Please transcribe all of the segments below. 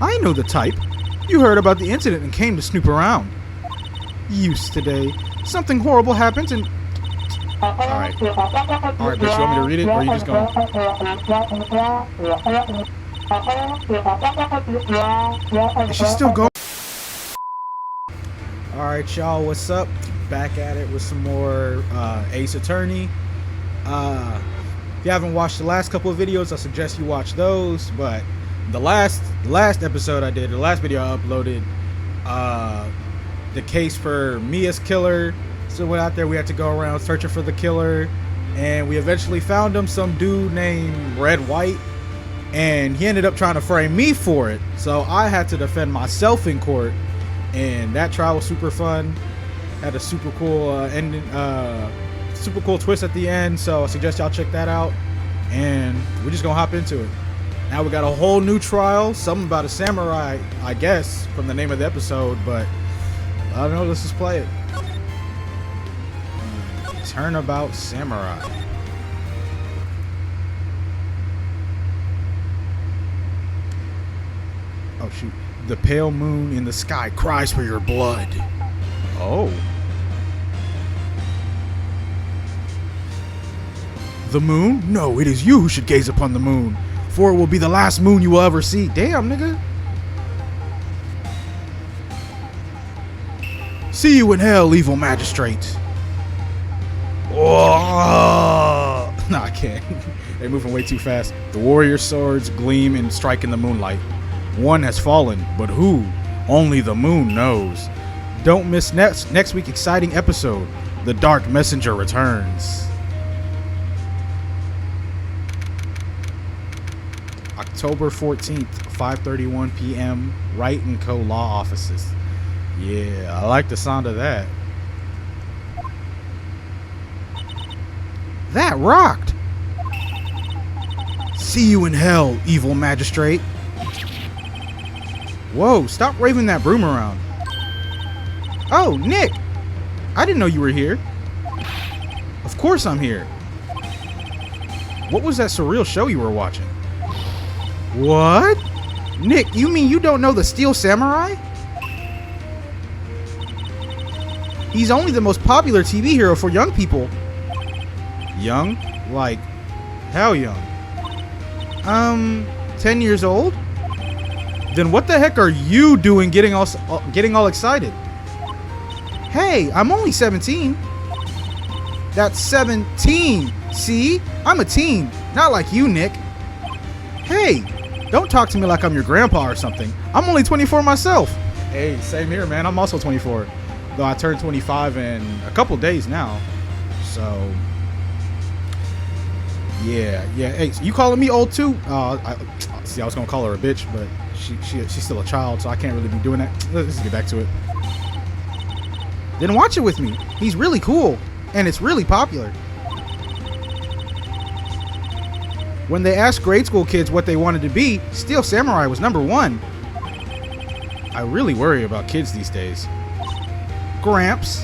I know the type. You heard about the incident and came to snoop around. Use today. Something horrible happens and... Alright, bitch, you want me to read it, or are you just going? Is she still going? Alright, y'all, what's up? Back at it with some more Ace Attorney. If you haven't watched the last couple of videos, I suggest you watch those. But the last episode I did, the last video I uploaded, the case for Mia's killer. So we went out there, we had to go around searching for the killer, and we eventually found him, some dude named Red White, and he ended up trying to frame me for it. So I had to defend myself in court, and that trial was super fun. Had a super cool ending, super cool twist at the end. So I suggest y'all check that out, and we're just gonna hop into it. Now we got a whole new trial, something about a samurai, I guess, from the name of the episode, but I don't know. Let's just play it. Turnabout Samurai. Oh shoot. The pale moon in the sky cries for your blood. Oh. The moon? No, it is you who should gaze upon the moon, for it will be the last moon you will ever see. Damn, nigga. See you in hell, evil magistrate. Oh, no, I can't. They're moving way too fast. The warrior swords gleam and strike in the moonlight. One has fallen, but who? Only the moon knows. Don't miss next week's exciting episode. The Dark Messenger returns. October 14th, 5:31 p.m. Wright & Co. Law Offices. Yeah, I like the sound of that. That rocked. See you in hell, evil magistrate. Whoa, stop waving that broom around. Oh, Nick. I didn't know you were here. Of course I'm here. What was that surreal show you were watching? What? Nick, you mean you don't know the Steel Samurai? He's only the most popular TV hero for young people. Young? Like, how young? 10 years old? Then what the heck are you doing getting all excited? Hey, I'm only 17. That's 17. See? I'm a teen. Not like you, Nick. Hey, don't talk to me like I'm your grandpa or something. I'm only 24 myself. Hey, same here, man. I'm also 24. Though I turned 25 in a couple days now. So... Yeah. Hey, so you calling me old too? I was gonna call her a bitch, but she's still a child, so I can't really be doing that. Let's just get back to it. Then watch it with me. He's really cool, and it's really popular. When they asked grade school kids what they wanted to be, Steel Samurai was #1. I really worry about kids these days. Gramps.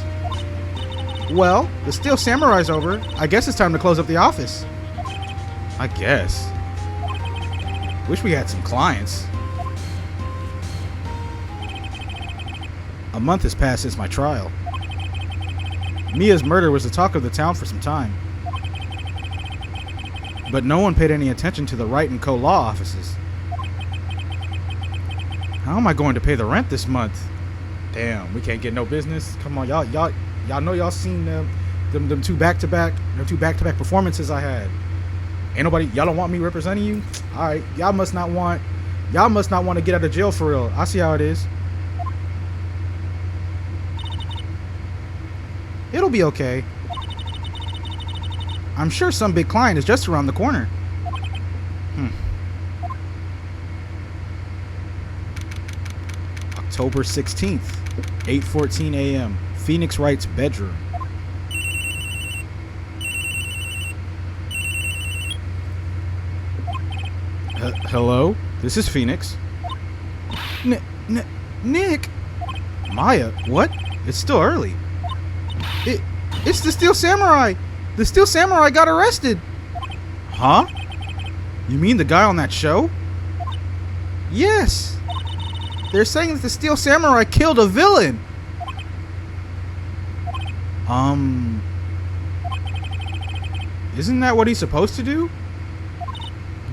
Well, the Steel Samurai's over. I guess it's time to close up the office. I guess. Wish we had some clients. A month has passed since my trial. Mia's murder was the talk of the town for some time. But no one paid any attention to the Wright & Co. law offices. How am I going to pay the rent this month? Damn, we can't get no business. Come on, y'all know y'all seen them two back-to-back performances I had. Ain't nobody, y'all don't want me representing you? Alright, y'all must not want to get out of jail for real. I see how it is. It'll be okay. I'm sure some big client is just around the corner. October 16th, 8:14 a.m. Phoenix Wright's bedroom. Hello? This is Phoenix. Nick? Maya, what? It's still early. It's the Steel Samurai! The Steel Samurai got arrested! Huh? You mean the guy on that show? Yes! They're saying that the Steel Samurai killed a villain. Isn't that what he's supposed to do?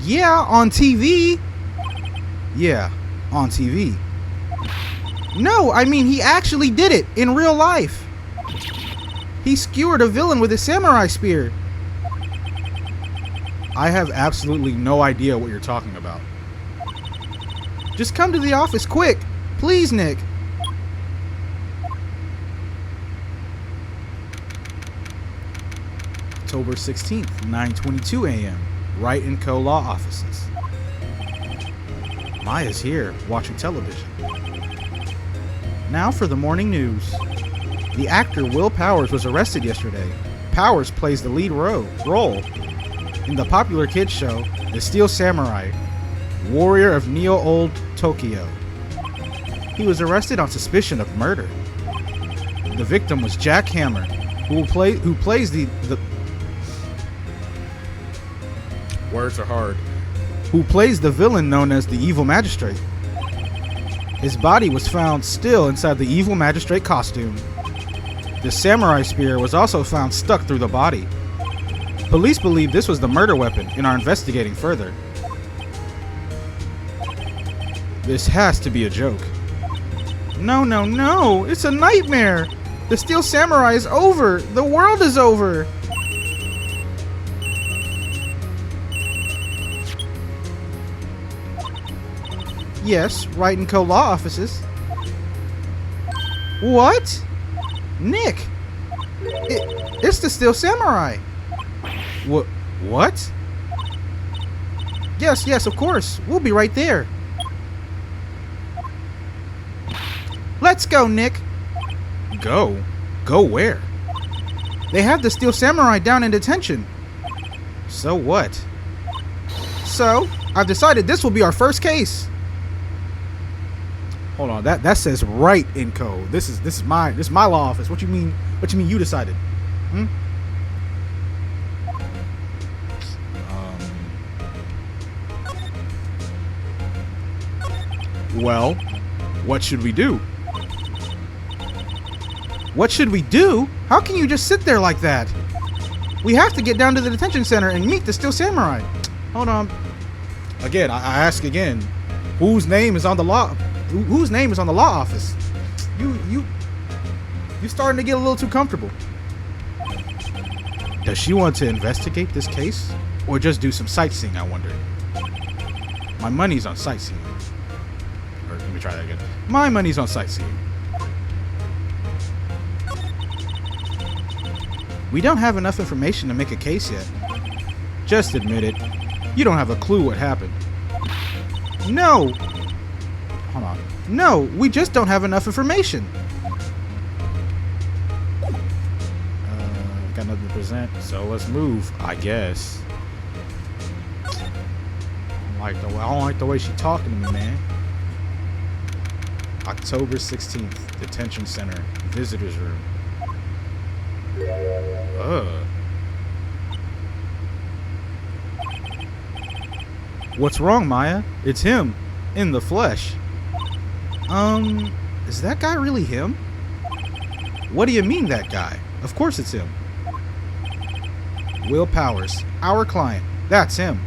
Yeah, on TV. Yeah, on TV. No, I mean, he actually did it in real life. He skewered a villain with his samurai spear. I have absolutely no idea what you're talking about. Just come to the office quick. Please, Nick. October 16th, 9:22 a.m. Wright & Co. Law Offices. Maya's here, watching television. Now for the morning news. The actor Will Powers was arrested yesterday. Powers plays the lead role in the popular kids show, The Steel Samurai, Warrior of Neo-Old Tokyo. He was arrested on suspicion of murder. The victim was Jack Hammer, who plays the words are hard. Who plays the villain known as the Evil Magistrate. His body was found still inside the Evil Magistrate costume. The samurai spear was also found stuck through the body. Police believe this was the murder weapon and are investigating further. This has to be a joke. No, no, no! It's a nightmare! The Steel Samurai is over! The world is over! Yes, Wright & Co. Law Offices. What? Nick! It's the Steel Samurai! What? Yes, of course. We'll be right there. Let's go, Nick! Go? Go where? They have the Steel Samurai down in detention. So what? So, I've decided this will be our first case. Hold on, that says Wright & Co. This is my law office. What you mean you decided? Well, what should we do? What should we do? How can you just sit there like that? We have to get down to the detention center and meet the Steel Samurai. Hold on. Again, I ask again. Whose name is on the law? Whose name is on the law office? You starting to get a little too comfortable. Does she want to investigate this case or just do some sightseeing, I wonder? My money's on sightseeing. Or let me try that again. My money's on sightseeing. We don't have enough information to make a case yet. Just admit it. You don't have a clue what happened. No! Hold on. No, we just don't have enough information. Got nothing to present, so let's move, I guess. I don't like the way she's talking to me, man. October 16th, Detention Center, Visitors Room. What's wrong, Maya? It's him. In the flesh. Is that guy really him? What do you mean, that guy? Of course it's him. Will Powers, our client. That's him.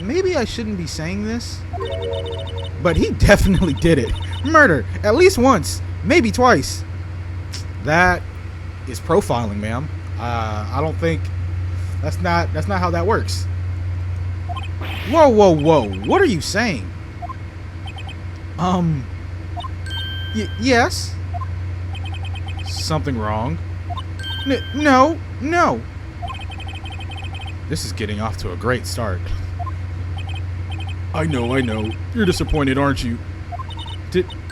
Maybe I shouldn't be saying this, but he definitely did it. Murder, at least once, maybe twice. That is profiling, ma'am. I don't think that's not how that works. Whoa, whoa, whoa! What are you saying? Yes. Something wrong? No. This is getting off to a great start. I know. You're disappointed, aren't you?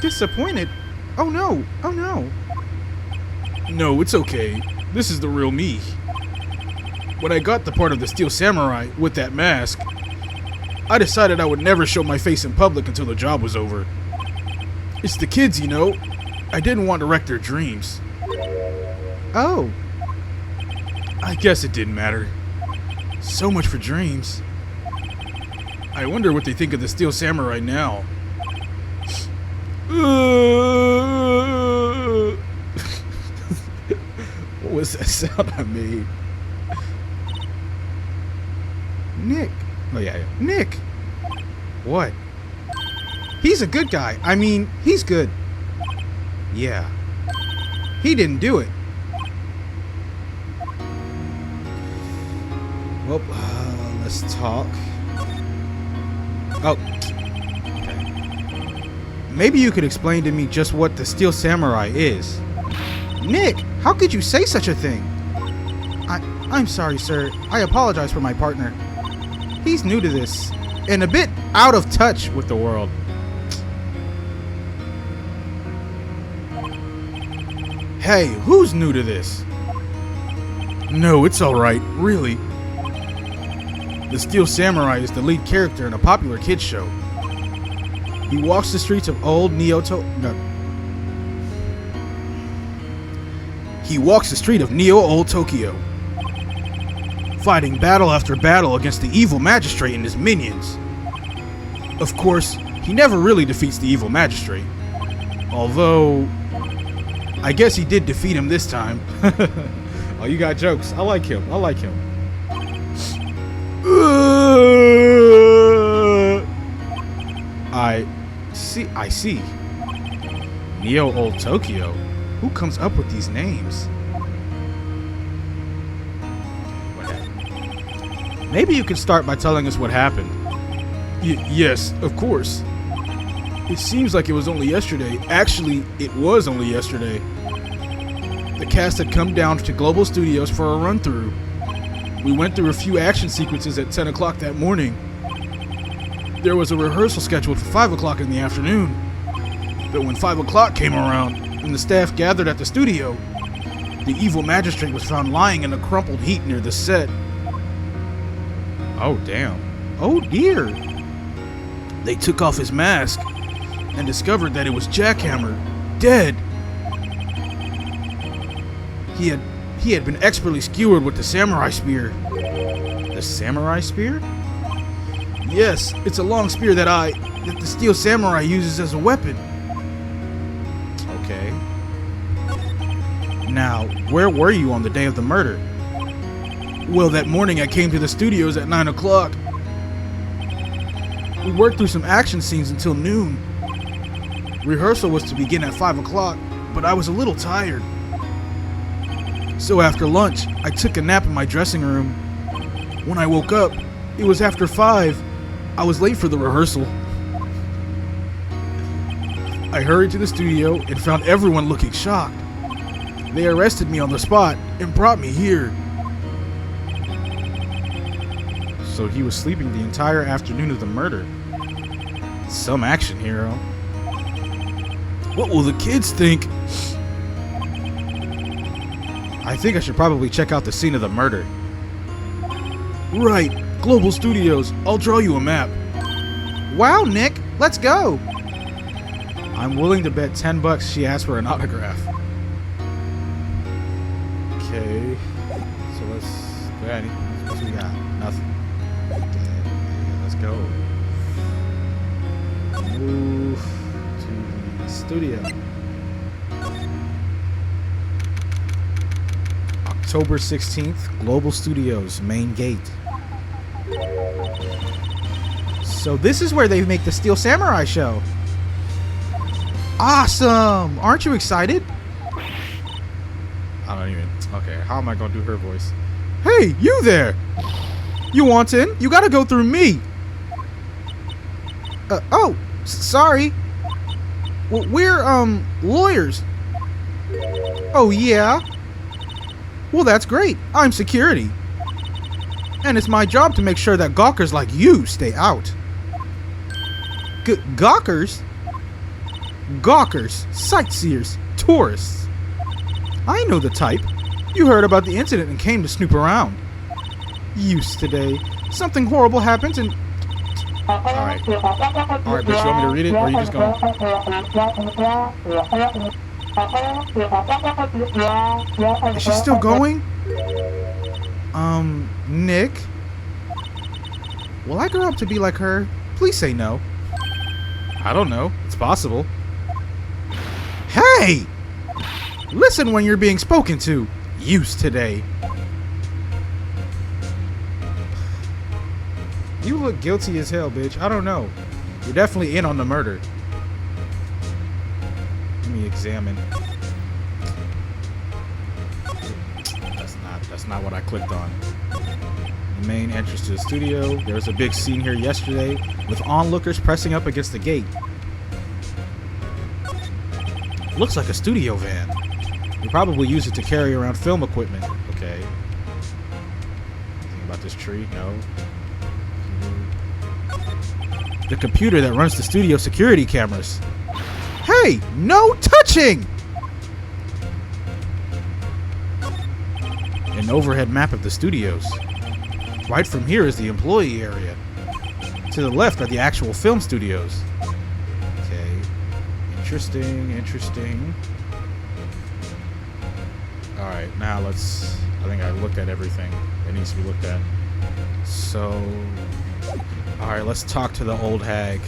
Disappointed? Oh no. No, it's okay. This is the real me. When I got the part of the Steel Samurai with that mask, I decided I would never show my face in public until the job was over. It's the kids, you know. I didn't want to wreck their dreams. Oh. I guess it didn't matter. So much for dreams. I wonder what they think of the Steel Samurai now. What was that sound I made? Nick. Oh, yeah. Nick. What? He's a good guy. I mean, he's good. Yeah. He didn't do it. Well, let's talk. Oh. Okay. Maybe you could explain to me just what the Steel Samurai is. Nick, how could you say such a thing? I'm sorry, sir. I apologize for my partner. He's new to this and a bit out of touch with the world. Hey, who's new to this? No, it's alright, really. The Steel Samurai is the lead character in a popular kids show. He walks the streets of old Old Tokyo, fighting battle after battle against the evil magistrate and his minions. Of course, he never really defeats the evil magistrate. Although, I guess he did defeat him this time. Oh, you got jokes. I like him. I see. Neo Old Tokyo? Who comes up with these names? What happened? Maybe you can start by telling us what happened. Yes, of course. It seems like it was only yesterday. Actually, it was only yesterday. The cast had come down to Global Studios for a run-through. We went through a few action sequences at 10 o'clock that morning. There was a rehearsal scheduled for 5 o'clock in the afternoon. But when 5 o'clock came around and the staff gathered at the studio, the evil magistrate was found lying in a crumpled heap near the set. Oh, damn. Oh, dear. They took off his mask and discovered that it was Jackhammer, dead. He had been expertly skewered with the samurai spear. The samurai spear? Yes, it's a long spear that the Steel Samurai uses as a weapon. Okay. Now, where were you on the day of the murder? Well, that morning I came to the studios at 9 o'clock. We worked through some action scenes until noon. Rehearsal was to begin at 5 o'clock, but I was a little tired. So after lunch, I took a nap in my dressing room. When I woke up, it was after 5. I was late for the rehearsal. I hurried to the studio and found everyone looking shocked. They arrested me on the spot and brought me here. So he was sleeping the entire afternoon of the murder. Some action hero. What will the kids think? I think I should probably check out the scene of the murder. Right, Global Studios. I'll draw you a map. Wow, Nick, let's go. I'm willing to bet $10 she asked for an autograph. Okay, so let's go ahead. What we got? Nothing. Okay, let's go. Move to the studio. October 16th, Global Studios, main gate. So this is where they make the Steel Samurai show. Awesome! Aren't you excited? I don't even... Okay, how am I gonna do her voice? Hey, you there! You want in? You gotta go through me! Oh, sorry. Well, we're, lawyers. Oh, yeah? Well, that's great. I'm security. And it's my job to make sure that gawkers like you stay out. Gawkers? Gawkers, sightseers, tourists. I know the type. You heard about the incident and came to snoop around. Used today. Something horrible happens and... Alright. Alright, bitch, you want me to read it or are you just going? Is she still going? Nick? Will I grow up to be like her? Please say no. I don't know. It's possible. Hey! Listen when you're being spoken to. Use today. You look guilty as hell, bitch. I don't know. You're definitely in on the murder. Let me examine. That's not what I clicked on. The main entrance to the studio. There was a big scene here yesterday with onlookers pressing up against the gate. Looks like a studio van. You probably use it to carry around film equipment. Okay. Anything about this tree? No. The computer that runs the studio security cameras. Hey, no touching! An overhead map of the studios. Right from here is the employee area. To the left are the actual film studios. Okay. Interesting. Alright, now let's... I think I looked at everything that needs to be looked at. So... Alright, let's talk to the old hag.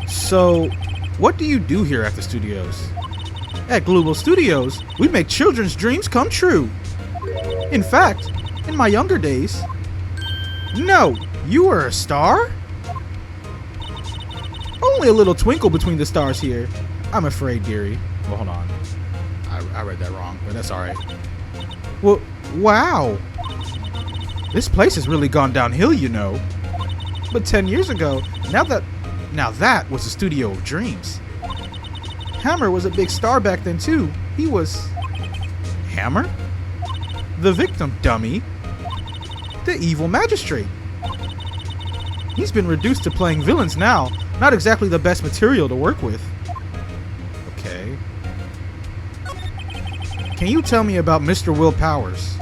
So, what do you do here at the studios? At Global Studios, we make children's dreams come true. In fact, in my younger days... No, you were a star? Only a little twinkle between the stars here. I'm afraid, dearie. Well, hold on. I read that wrong, but that's alright. Well, wow. This place has really gone downhill, you know. But 10 years ago, now that was a studio of dreams. Hammer was a big star back then too. He was... Hammer? The victim, dummy. The evil magistrate. He's been reduced to playing villains now. Not exactly the best material to work with. Okay. Can you tell me about Mr. Will Powers?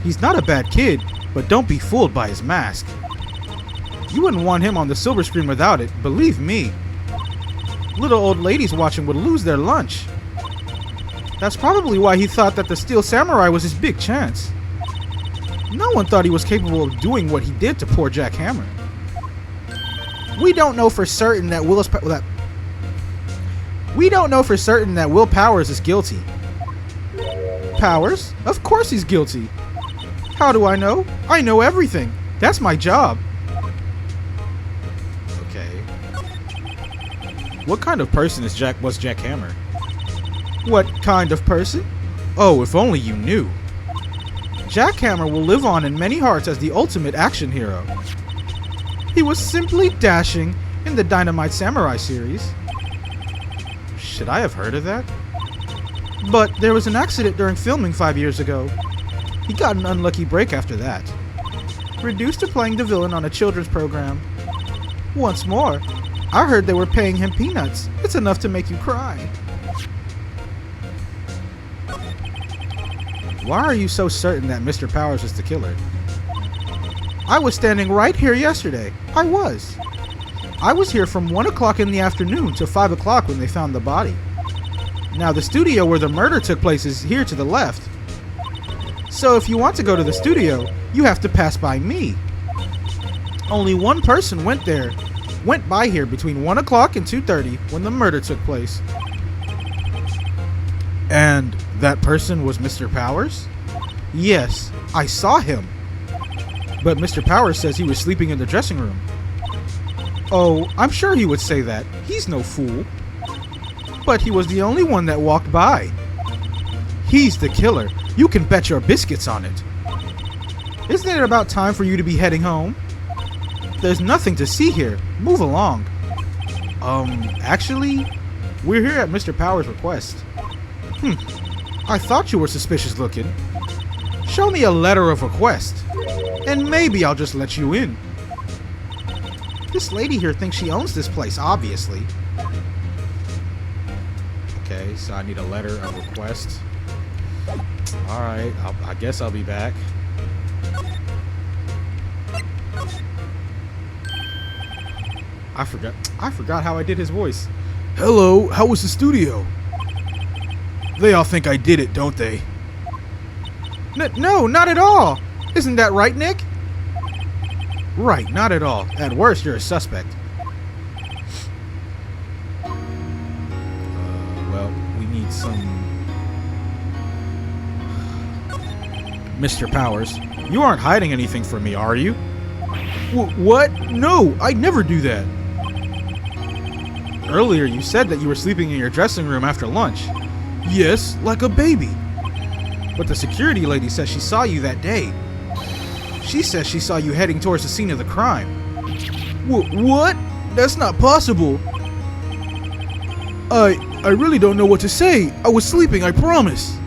He's not a bad kid, but don't be fooled by his mask. You wouldn't want him on the silver screen without it, believe me. Little old ladies watching would lose their lunch. That's probably why he thought that the Steel Samurai was his big chance. No one thought he was capable of doing what he did to poor Jack Hammer. We don't know for certain that Will Powers is guilty. Powers? Of course he's guilty. How do I know? I know everything. That's my job. Okay. What kind of person was Jack Hammer? What kind of person? Oh, if only you knew. Jack Hammer will live on in many hearts as the ultimate action hero. He was simply dashing in the Dynamite Samurai series. Should I have heard of that? But there was an accident during filming 5 years ago. He got an unlucky break after that. Reduced to playing the villain on a children's program. Once more, I heard they were paying him peanuts. It's enough to make you cry. Why are you so certain that Mr. Powers is the killer? I was standing right here yesterday. I was here from 1 o'clock in the afternoon till 5 o'clock when they found the body. Now the studio where the murder took place is here to the left. So if you want to go to the studio, you have to pass by me. Only one person went by here between 1 o'clock and 2:30 when the murder took place. And that person was Mr. Powers? Yes, I saw him. But Mr. Powers says he was sleeping in the dressing room. Oh, I'm sure he would say that. He's no fool. But he was the only one that walked by. He's the killer. You can bet your biscuits on it. Isn't it about time for you to be heading home? There's nothing to see here. Move along. Actually, we're here at Mr. Powers' request. I thought you were suspicious looking. Show me a letter of request, and maybe I'll just let you in. This lady here thinks she owns this place, obviously. Okay, so I need a letter of request. Alright, I guess I'll be back. I forgot how I did his voice. Hello, how was the studio? They all think I did it, don't they? No, not at all. Isn't that right, Nick? Right, not at all. At worst, you're a suspect. Well, we need some... Mr. Powers, you aren't hiding anything from me, are you? What? No, I'd never do that. Earlier, you said that you were sleeping in your dressing room after lunch. Yes, like a baby. But the security lady says she saw you that day. She says she saw you heading towards the scene of the crime. What? That's not possible. I really don't know what to say. I was sleeping, I promise.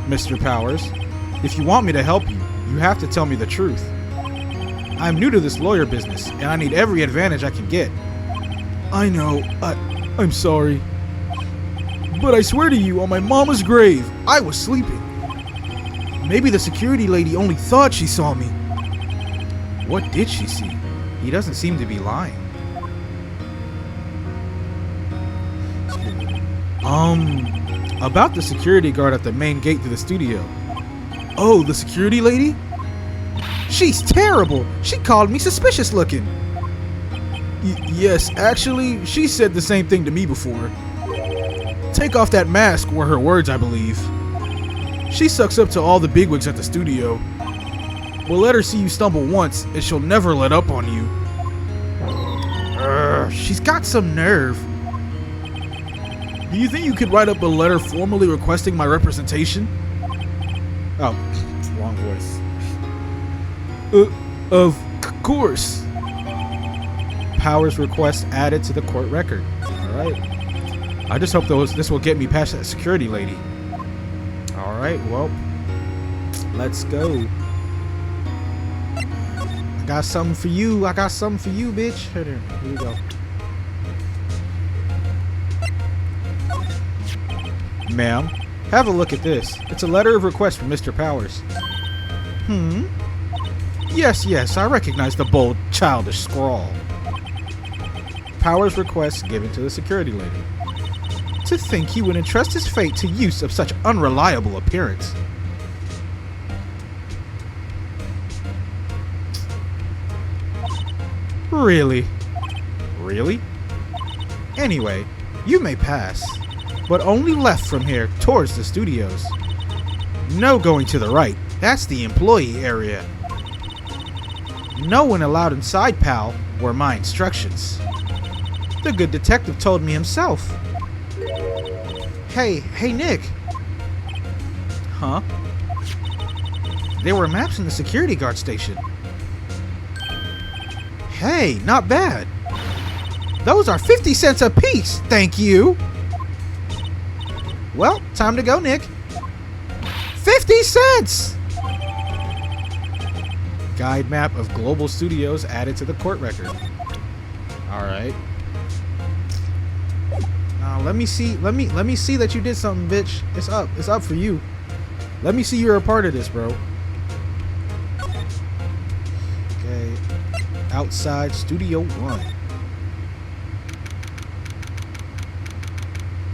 Mr. Powers, if you want me to help you, you have to tell me the truth. I'm new to this lawyer business, and I need every advantage I can get. I know. I'm sorry. But I swear to you, on my mama's grave, I was sleeping. Maybe the security lady only thought she saw me. What did she see? He doesn't seem to be lying. About the security guard at the main gate to the studio. Oh, the security lady? She's terrible. She called me suspicious looking. Yes, actually, she said the same thing to me before. Take off that mask were her words, I believe. She sucks up to all the bigwigs at the studio. We'll let her see you stumble once, and she'll never let up on you. She's got some nerve. Do you think you could write up a letter formally requesting my representation? Oh, wrong voice. Of course. Powers request added to the court record. Alright. I just hope this will get me past that security lady. Alright, well. Let's go. I got something for you. I got something for you, bitch. Here we go. Ma'am, have a look at this. It's a letter of request from Mr. Powers. Yes, I recognize the bold, childish scrawl. Powers request given to the security lady. To think he would entrust his fate to use of such unreliable appearance. Really? Really? Anyway, you may pass, but only left from here towards the studios. No going to the right. That's the employee area. No one allowed inside, pal, were my instructions. The good detective told me himself. Hey, Nick. Huh? There were maps in the security guard station. Hey, not bad. Those are 50 cents a piece, thank you. Well, time to go, Nick. 50 cents! Guide map of global studios added to the court record. Alright. Let me see that you did something, bitch. It's up for you. Let me see you're a part of this, bro. Okay. Outside Studio 1.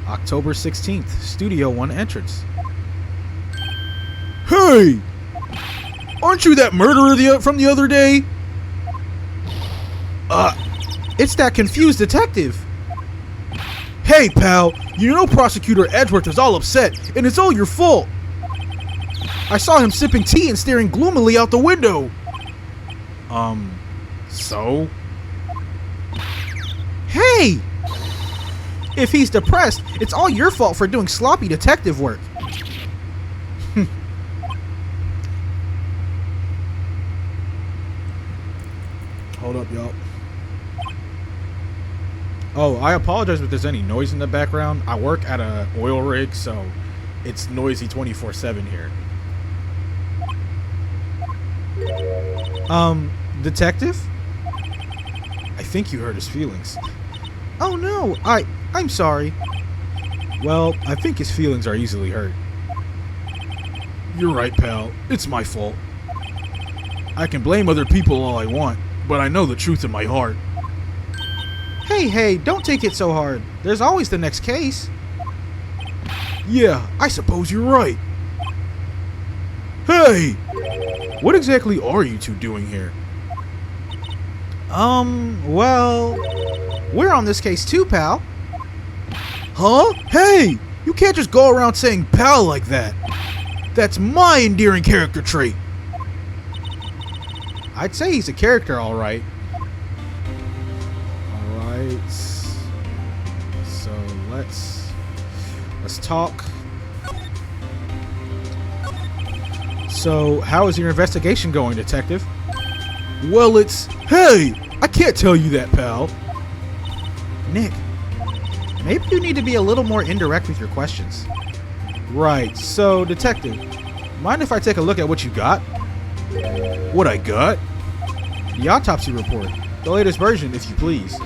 October 16th, Studio 1 entrance. Hey! Aren't you that murderer from the other day? It's that confused detective. Hey, pal, you know Prosecutor Edgeworth is all upset, and it's all your fault. I saw him sipping tea and staring gloomily out the window. So? Hey! If he's depressed, it's all your fault for doing sloppy detective work. Hold up, y'all. Oh, I apologize if there's any noise in the background. I work at a oil rig, so it's noisy 24/7 here. Detective? I think you hurt his feelings. Oh no, I'm sorry. Well, I think his feelings are easily hurt. You're right, pal. It's my fault. I can blame other people all I want, but I know the truth in my heart. Hey, don't take it so hard. There's always the next case. Yeah, I suppose you're right. Hey! What exactly are you two doing here? Well, we're on this case too, pal. Huh? Hey! You can't just go around saying pal like that. That's my endearing character trait. I'd say he's a character, alright. Alright. So let's talk. So, how is your investigation going, detective? Well, hey! I can't tell you that, pal. Nick, maybe you need to be a little more indirect with your questions. Right, so, detective, mind if I take a look at what you got? What I got? The autopsy report. The latest version, if you please.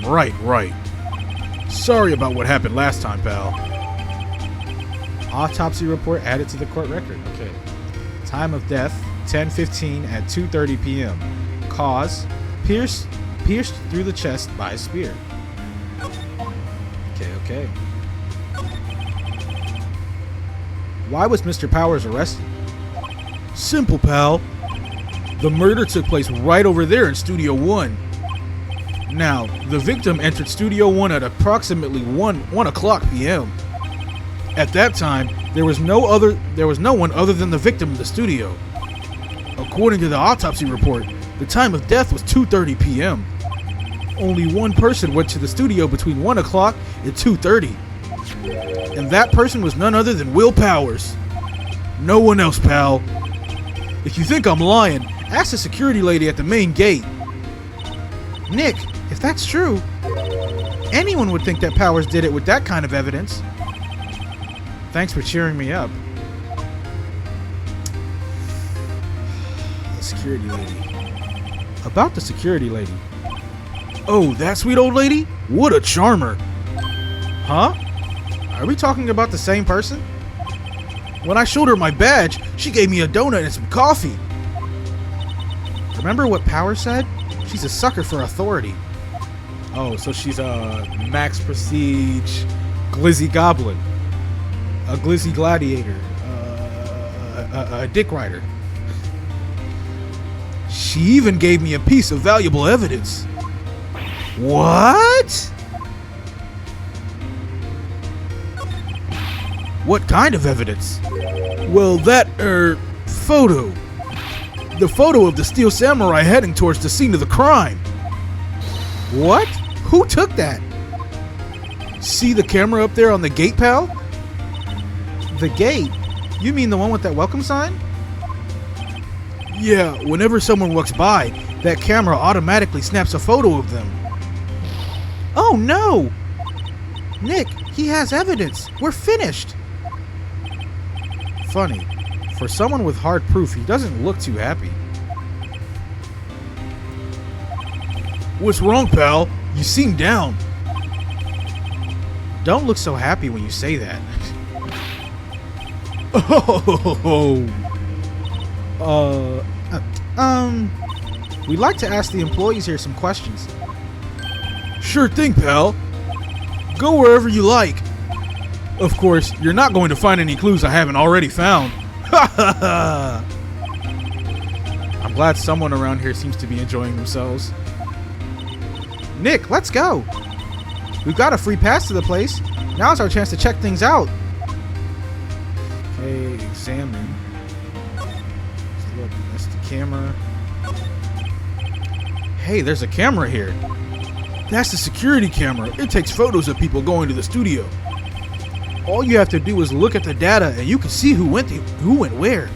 Right. Sorry about what happened last time, pal. Autopsy report added to the court record. Okay. Time of death, 10:15 at 2:30 p.m. Cause, pierced through the chest by a spear. Okay. Why was Mr. Powers arrested? Simple, pal. The murder took place right over there in Studio 1. Now, the victim entered Studio 1 at approximately 1 o'clock p.m. At that time, there was no one other than the victim in the studio. According to the autopsy report, the time of death was 2:30 p.m. Only one person went to the studio between 1 o'clock and 2:30. And that person was none other than Will Powers. No one else, pal. If you think I'm lying, ask the security lady at the main gate. Nick, if that's true, anyone would think that Powers did it with that kind of evidence. Thanks for cheering me up. The security lady. About the security lady. Oh, that sweet old lady? What a charmer. Huh? Are we talking about the same person? When I showed her my badge, she gave me a donut and some coffee. Remember what Powers said? She's a sucker for authority. Oh, so she's a Max Prestige Glizzy Goblin. A Glizzy Gladiator. A Dick Rider. She even gave me a piece of valuable evidence. What? What kind of evidence? Well, that, photo. The photo of the Steel Samurai heading towards the scene of the crime. What? Who took that? See the camera up there on the gate, pal? The gate? You mean the one with that welcome sign? Yeah, whenever someone walks by, that camera automatically snaps a photo of them. Oh no! Nick, he has evidence. We're finished. Funny. For someone with hard proof, he doesn't look too happy. What's wrong, pal? You seem down. Don't look so happy when you say that. We'd like to ask the employees here some questions. Sure thing, pal. Go wherever you like. Of course, you're not going to find any clues I haven't already found. I'm glad someone around here seems to be enjoying themselves. Nick, let's go. We've got a free pass to the place. Now's our chance to check things out. Okay, examine. Let's look. That's the camera. Hey, there's a camera here. That's the security camera. It takes photos of people going to the studio. All you have to do is look at the data and you can see who went where.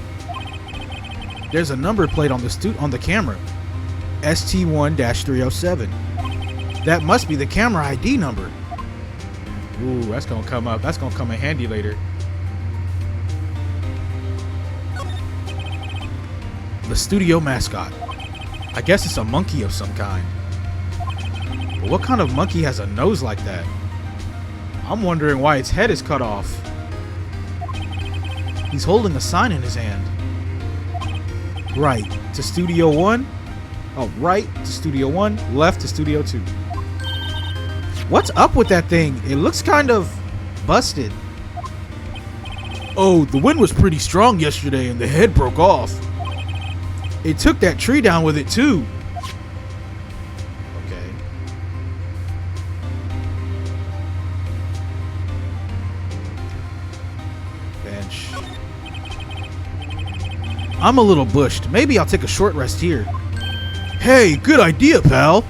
There's a number plate on the camera. ST1-307. That must be the camera ID number. Ooh, that's gonna come up. That's gonna come in handy later. The studio mascot. I guess it's a monkey of some kind. But what kind of monkey has a nose like that? I'm wondering why its head is cut off. He's holding a sign in his hand. Right to Studio 1. Oh, right to Studio 1, left to Studio 2. What's up with that thing? It looks kind of busted. Oh, the wind was pretty strong yesterday and the head broke off. It took that tree down with it too. I'm a little bushed. Maybe I'll take a short rest here. Hey, good idea, pal.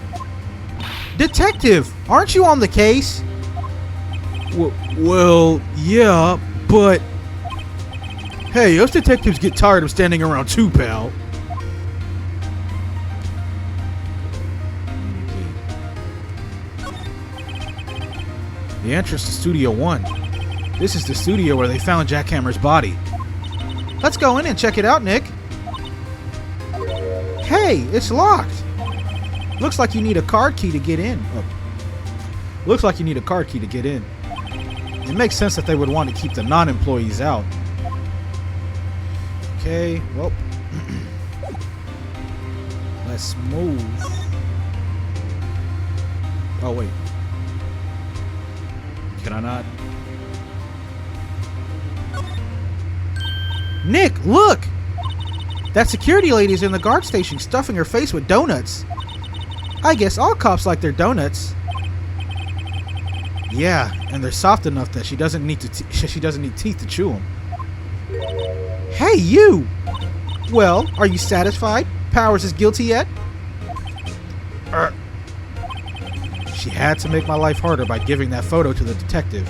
Detective, aren't you on the case? Well, yeah, but... Hey, us detectives get tired of standing around too, pal. The entrance to Studio 1. This is the studio where they found Jack Hammer's body. Let's go in and check it out, Nick. Hey, it's locked. Looks like you need a card key to get in. Oh. Looks like you need a card key to get in. It makes sense that they would want to keep the non-employees out. Okay, well. Let's move. Oh, wait. Can I not? Nick, look! That security lady's in the guard station stuffing her face with donuts. I guess all cops like their donuts. Yeah, and they're soft enough that she doesn't need teeth to chew them. Hey, you! Well, are you satisfied? Powers is guilty yet? She had to make my life harder by giving that photo to the detective.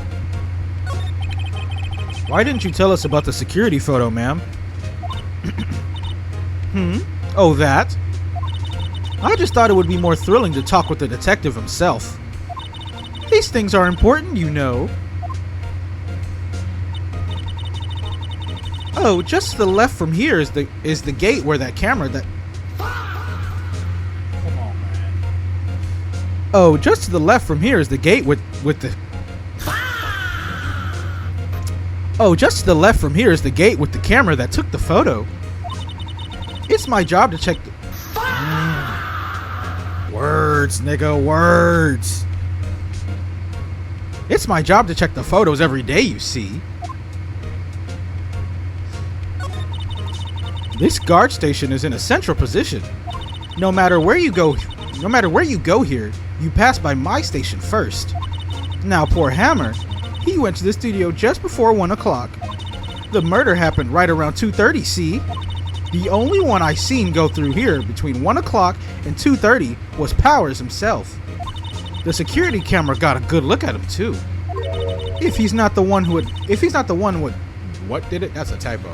Why didn't you tell us about the security photo, ma'am? Oh, that? I just thought it would be more thrilling to talk with the detective himself. These things are important, you know. Oh, just to the left from here is the gate where that camera that... Come on, man. Oh, just to the left from here is the gate with the... Oh, just to the left from here is the gate with the camera that took the photo. It's my job to check the... Words, nigga, words. It's my job to check the photos every day, you see. This guard station is in a central position. No matter where you go here, you pass by my station first. Now, poor Hammer, he went to the studio just before 1 o'clock. The murder happened right around 2:30, see? The only one I seen go through here between 1 o'clock and 2:30 was Powers himself. The security camera got a good look at him too. If he's not the one who what did it? That's a typo.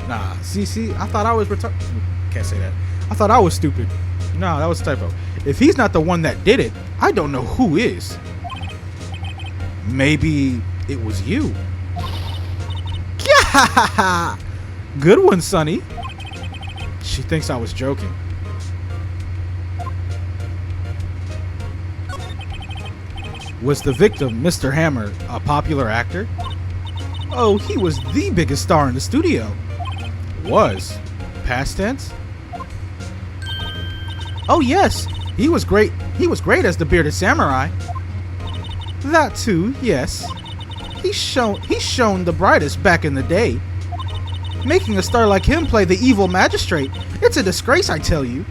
Nah, see, I thought I was can't say that. I thought I was stupid. No, that was a typo. If he's not the one that did it, I don't know who is. Maybe it was you. Good one, Sonny. She thinks I was joking. Was the victim, Mr. Hammer, a popular actor? Oh, he was the biggest star in the studio. Was. Past tense? Oh yes, he was great. He was great as the bearded samurai. That too, yes. He's shown the brightest back in the day. Making a star like him play the evil magistrate, it's a disgrace, I tell you.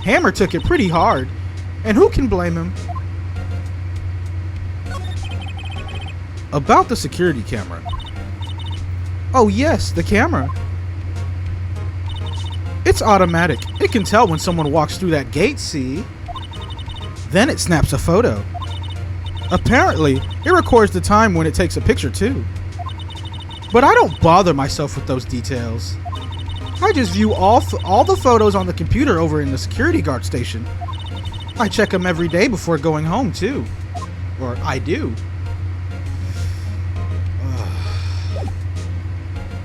Hammer took it pretty hard, and who can blame him? About the security camera. Oh yes, the camera. It's automatic. It can tell when someone walks through that gate, see? Then it snaps a photo. Apparently, it records the time when it takes a picture too. But I don't bother myself with those details. I just view all the photos on the computer over in the security guard station. I check them every day before going home too. Or I do.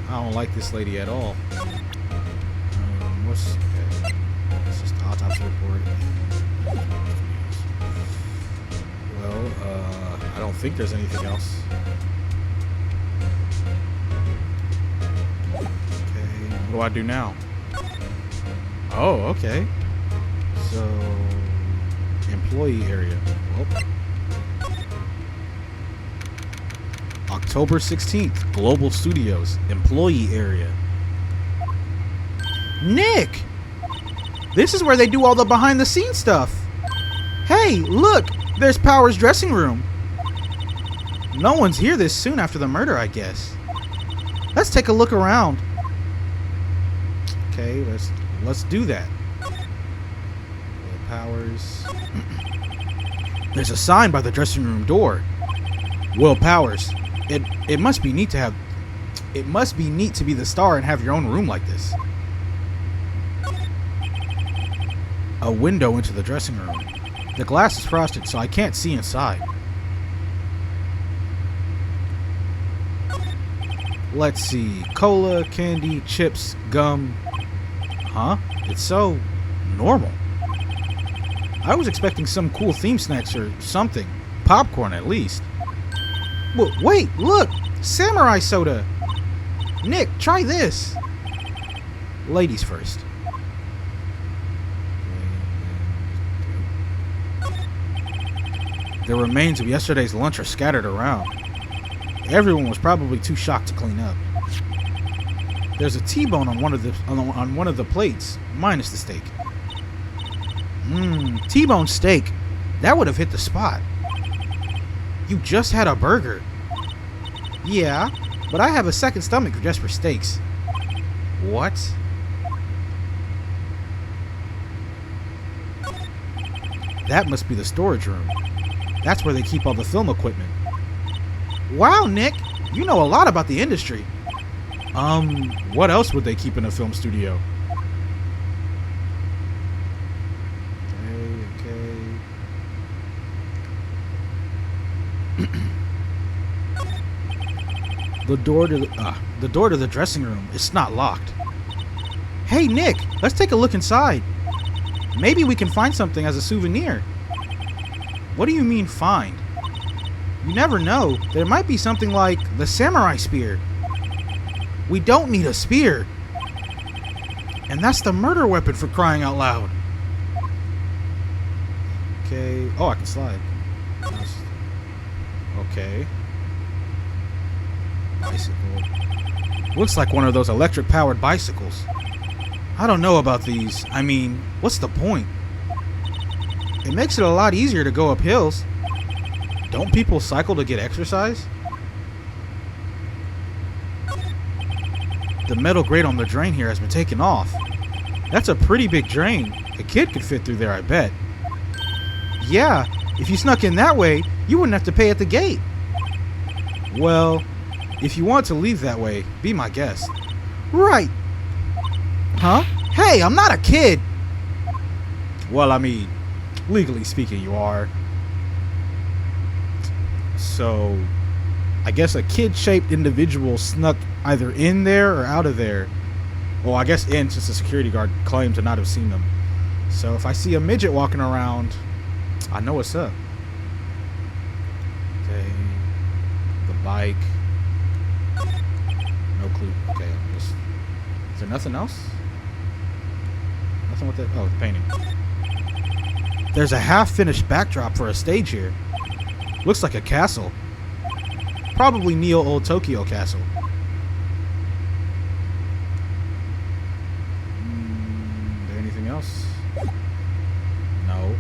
I don't like this lady at all. Okay. It's just the autopsy report. Well, I don't think there's anything else. Okay, what do I do now? Oh, okay. So, employee area. Well, October 16th, Global Studios, employee area. Nick! This is where they do all the behind-the-scenes stuff. Hey, look! There's Powers' dressing room. No one's here this soon after the murder, I guess. Let's take a look around. Okay, let's do that. Powers. There's a sign by the dressing room door. Will Powers. It must be neat to have. It must be neat to be the star and have your own room like this. A window into the dressing room. The glass is frosted, so I can't see inside. Let's see. Cola, candy, chips, gum. Huh? It's so normal. I was expecting some cool theme snacks or something. Popcorn, at least. Wait, look! Samurai soda! Nick, try this! Ladies first. The remains of yesterday's lunch are scattered around. Everyone was probably too shocked to clean up. There's a T-bone on one of the plates, minus the steak. T-bone steak. That would have hit the spot. You just had a burger. Yeah, but I have a second stomach just for steaks. What? That must be the storage room. That's where they keep all the film equipment. Wow, Nick, you know a lot about the industry. What else would they keep in a film studio? Okay. The door to the dressing room, it's not locked. Hey, Nick, let's take a look inside. Maybe we can find something as a souvenir. What do you mean, find? You never know. There might be something like the samurai spear. We don't need a spear. And that's the murder weapon, for crying out loud. Okay. Oh, I can slide. Okay. Bicycle. Looks like one of those electric-powered bicycles. I don't know about these. I mean, what's the point? It makes it a lot easier to go up hills. Don't people cycle to get exercise? The metal grate on the drain here has been taken off. That's a pretty big drain. A kid could fit through there, I bet. Yeah, if you snuck in that way, you wouldn't have to pay at the gate. Well, if you want to leave that way, be my guest. Right. Huh? Hey, I'm not a kid. Well, I mean, legally speaking, you are. So, I guess a kid-shaped individual snuck either in there or out of there. Well, I guess in, since the security guard claimed to not have seen them. So, if I see a midget walking around, I know what's up. Okay. The bike. No clue. Okay, is there nothing else? Nothing with that? Oh, the painting. There's a half-finished backdrop for a stage here. Looks like a castle. Probably Neo Old Tokyo Castle. Is there anything else? No.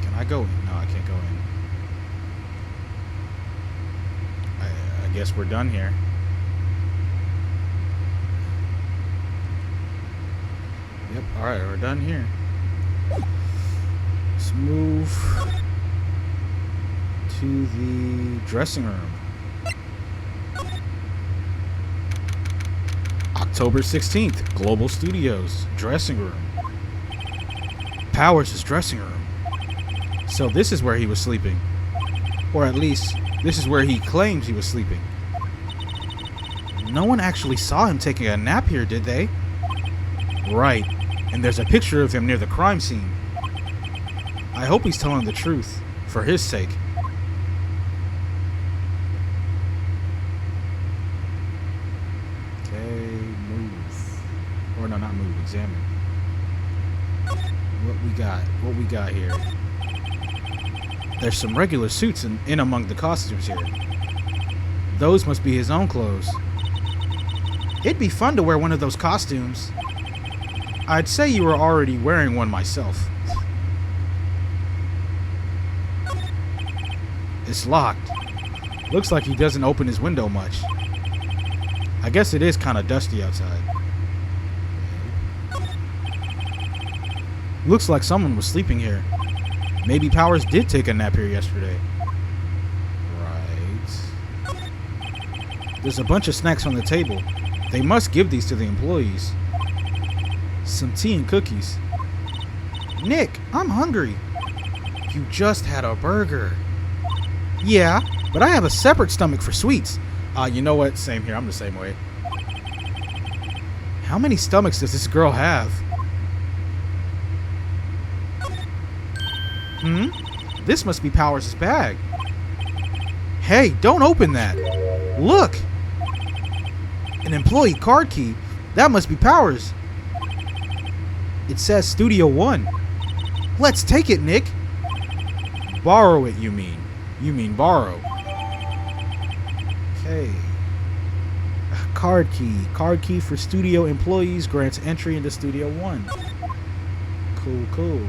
Can I go in? No, I can't go in. I guess we're done here. Yep, alright, we're done here. Let's move to the dressing room. October 16th, Global Studios, dressing room. Powers' dressing room. So this is where he was sleeping. Or at least, this is where he claims he was sleeping. No one actually saw him taking a nap here, did they? Right. And there's a picture of him near the crime scene. I hope he's telling the truth, for his sake. Okay, move. Or no, not move, examine. What we got here? There's some regular suits in among the costumes here. Those must be his own clothes. It'd be fun to wear one of those costumes. I'd say you were already wearing one myself. It's locked. Looks like he doesn't open his window much. I guess it is kind of dusty outside. Looks like someone was sleeping here. Maybe Powers did take a nap here yesterday. Right. There's a bunch of snacks on the table. They must give these to the employees. Some tea and cookies. Nick, I'm hungry. You just had a burger. Yeah, but I have a separate stomach for sweets. You know what? Same here. I'm the same way. How many stomachs does this girl have? This must be Powers' bag. Hey, don't open that. Look. An employee card key. That must be Powers. It says Studio One. Let's take it, Nick. Borrow it, you mean. You mean borrow. Okay. Card key. Card key for studio employees grants entry into Studio One. Cool, cool.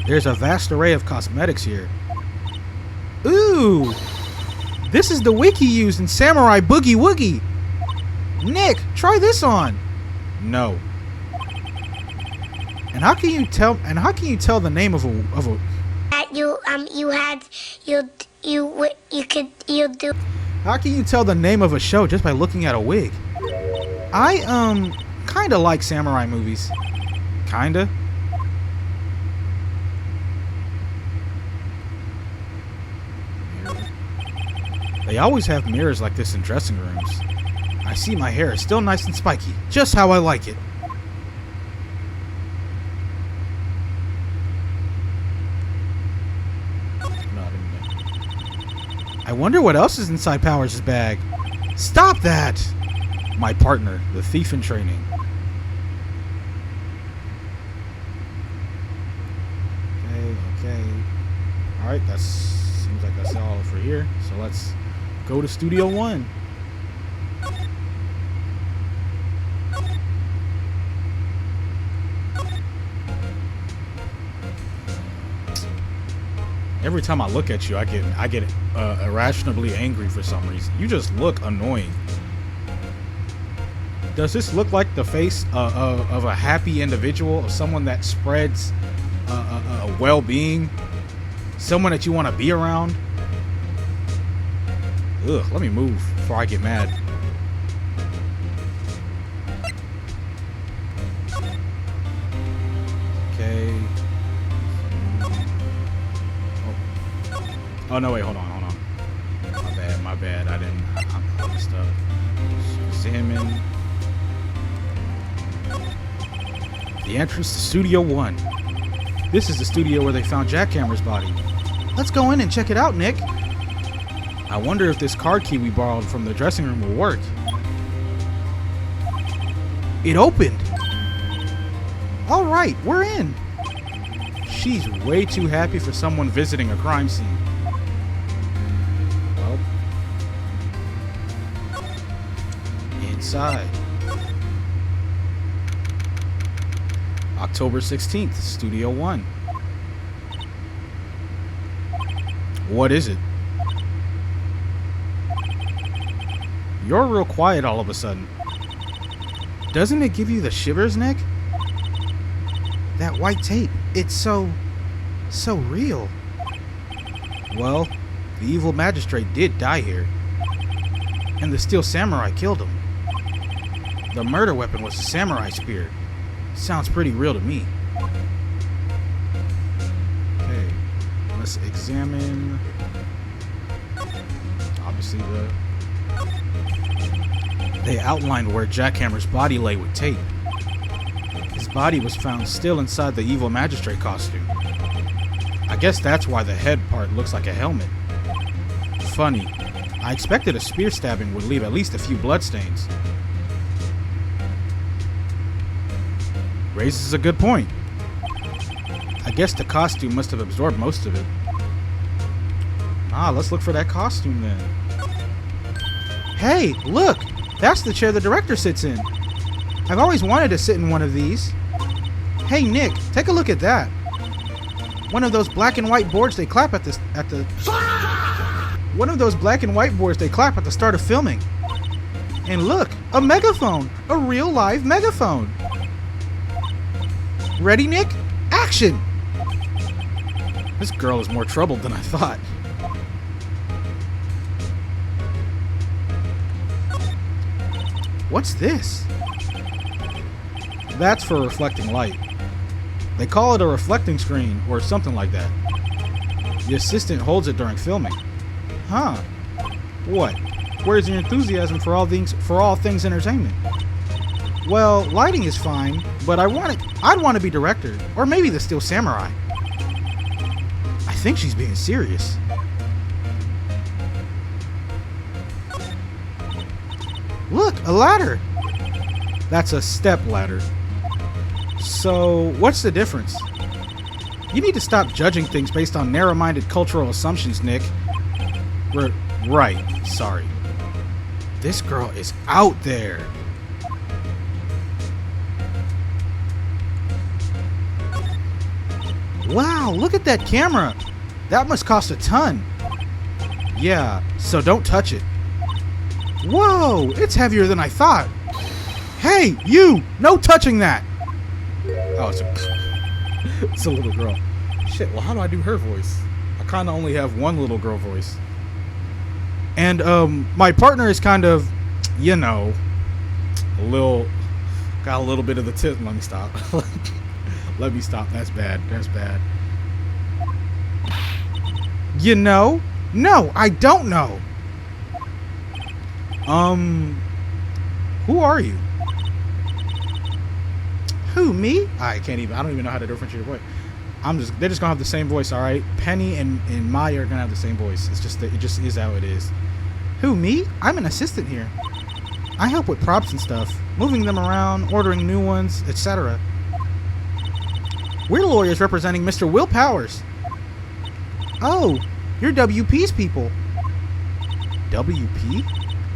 There's a vast array of cosmetics here. Ooh! This is the wig he used in Samurai Boogie Woogie. Nick, try this on. No. And how can you tell the name of a How can you tell the name of a show just by looking at a wig? I kinda like samurai movies. Kinda. They always have mirrors like this in dressing rooms. I see my hair is still nice and spiky, just how I like it. I wonder what else is inside Powers' bag. Stop that! My partner, the thief in training. Okay. Alright, seems like that's all for here. So let's go to Studio One. Every time I look at you, I get irrationally angry for some reason. You just look annoying. Does this look like the face of a happy individual, of someone that spreads a well-being, someone that you want to be around? Ugh, let me move before I get mad. Okay. Oh no, wait, hold on. My bad. I messed up. Examine the entrance to Studio One. This is the studio where they found Jackhammer's body. Let's go in and check it out, Nick. I wonder if this card key we borrowed from the dressing room will work. It opened. All right, we're in. She's way too happy for someone visiting a crime scene. Well, inside. October 16th, Studio One. What is it? You're real quiet all of a sudden. Doesn't it give you the shivers, Nick? That white tape, it's so real. Well, the evil magistrate did die here. And the steel samurai killed him. The murder weapon was a samurai spear. Sounds pretty real to me. Okay, let's examine. Obviously, they outlined where Jackhammer's body lay with tape. His body was found still inside the evil magistrate costume. I guess that's why the head part looks like a helmet. Funny. I expected a spear stabbing would leave at least a few bloodstains. Raises a good point. I guess the costume must have absorbed most of it. Let's look for that costume then. Hey, look! That's the chair the director sits in. I've always wanted to sit in one of these. Hey, Nick, take a look at that. One of those black and white boards they clap at the One of those black and white boards they clap at the start of filming. And look, a megaphone, a real live megaphone. Ready, Nick? Action! This girl is more troubled than I thought. What's this? That's for reflecting light. They call it a reflecting screen or something like that. The assistant holds it during filming. Huh. What? Where's your enthusiasm for all things entertainment? Well, lighting is fine, but I'd want to be director, or maybe the Steel Samurai. I think she's being serious. Look, a ladder. That's a step ladder. So, what's the difference? You need to stop judging things based on narrow-minded cultural assumptions, Nick. Right, sorry. This girl is out there. Wow, look at that camera. That must cost a ton. Yeah, so don't touch it. Whoa, it's heavier than I thought. Hey, you! No touching that! Oh, it's a little girl. Shit, well, how do I do her voice? I kind of only have one little girl voice. And, my partner is kind of, you know, got a little bit of the tip. Let me stop. Let me stop. That's bad. That's bad. You know? No, I don't know. Who are you? Who, me? I don't even know how to differentiate your voice. They're just gonna have the same voice, all right? Penny and Maya are gonna have the same voice. It just is how it is. Who, me? I'm an assistant here. I help with props and stuff, moving them around, ordering new ones, etc. We're lawyers representing Mr. Will Powers. Oh, you're WP's people. WP?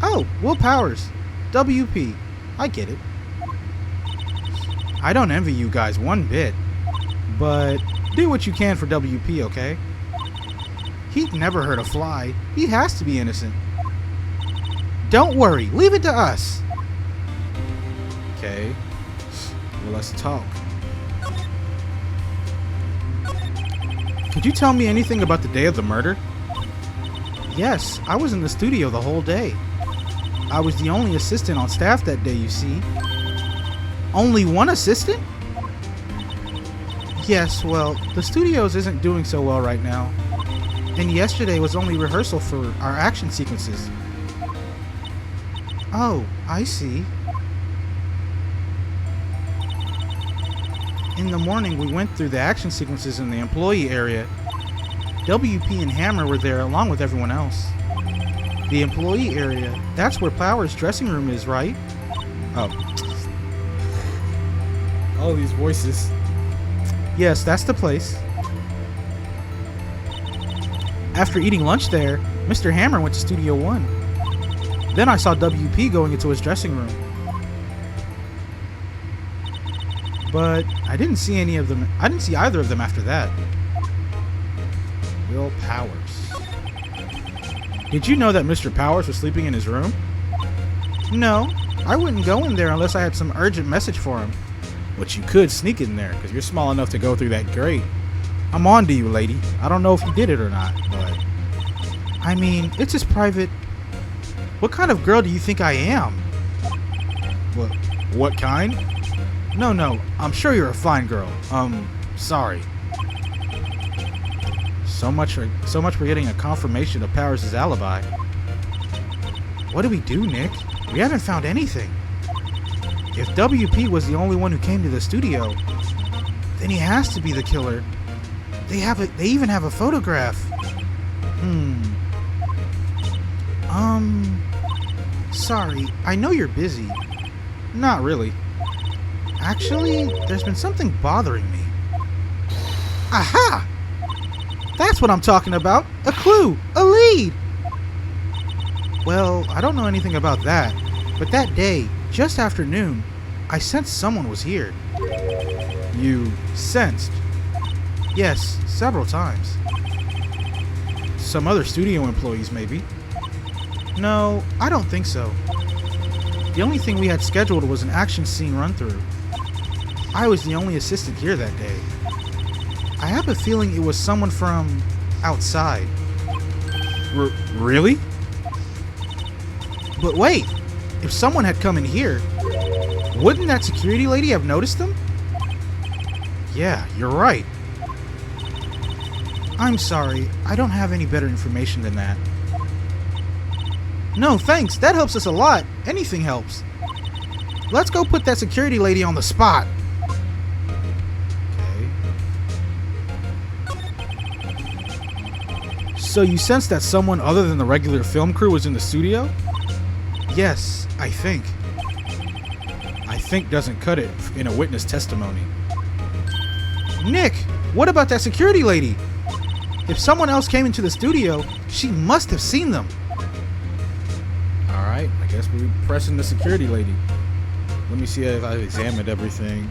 Oh, Will Powers. WP. I get it. I don't envy you guys one bit, but do what you can for WP, okay? He'd never hurt a fly. He has to be innocent. Don't worry. Leave it to us. Okay. Well, let's talk. Could you tell me anything about the day of the murder? Yes, I was in the studio the whole day. I was the only assistant on staff that day, you see. Only one assistant? Yes, well, the studios isn't doing so well right now. And yesterday was only rehearsal for our action sequences. Oh, I see. In the morning, we went through the action sequences in the employee area. WP and Hammer were there along with everyone else. The employee area, that's where Powers' dressing room is, right? Oh. All these voices. Yes, that's the place. After eating lunch there, Mr. Hammer went to Studio 1. Then I saw WP going into his dressing room. But I didn't see any of them. I didn't see either of them after that. Will Powers. Did you know that Mr. Powers was sleeping in his room? No, I wouldn't go in there unless I had some urgent message for him. But you could sneak in there because you're small enough to go through that grate. I'm on to you, lady. I don't know if you did it or not, but I mean, it's his private. What kind of girl do you think I am? What kind? No, I'm sure you're a fine girl. Sorry. So much for getting a confirmation of Powers' alibi. What do we do, Nick? We haven't found anything. If WP was the only one who came to the studio, then he has to be the killer. They even have a photograph. Sorry, I know you're busy. Not really. Actually, there's been something bothering me. Aha! That's what I'm talking about. A clue, a lead. Well, I don't know anything about that, but that day, just after noon, I sensed someone was here. You sensed? Yes, several times. Some other studio employees, maybe. No, I don't think so. The only thing we had scheduled was an action scene run-through. I was the only assistant here that day. I have a feeling it was someone from outside. Really? But wait, if someone had come in here, wouldn't that security lady have noticed them? Yeah, you're right. I'm sorry, I don't have any better information than that. No, thanks, that helps us a lot. Anything helps. Let's go put that security lady on the spot. Okay. So you sense that someone other than the regular film crew was in the studio? Yes, I think. I think doesn't cut it in a witness testimony. Nick, what about that security lady? If someone else came into the studio, she must have seen them. Alright, I guess we're pressing the security lady. Let me see if I've examined everything.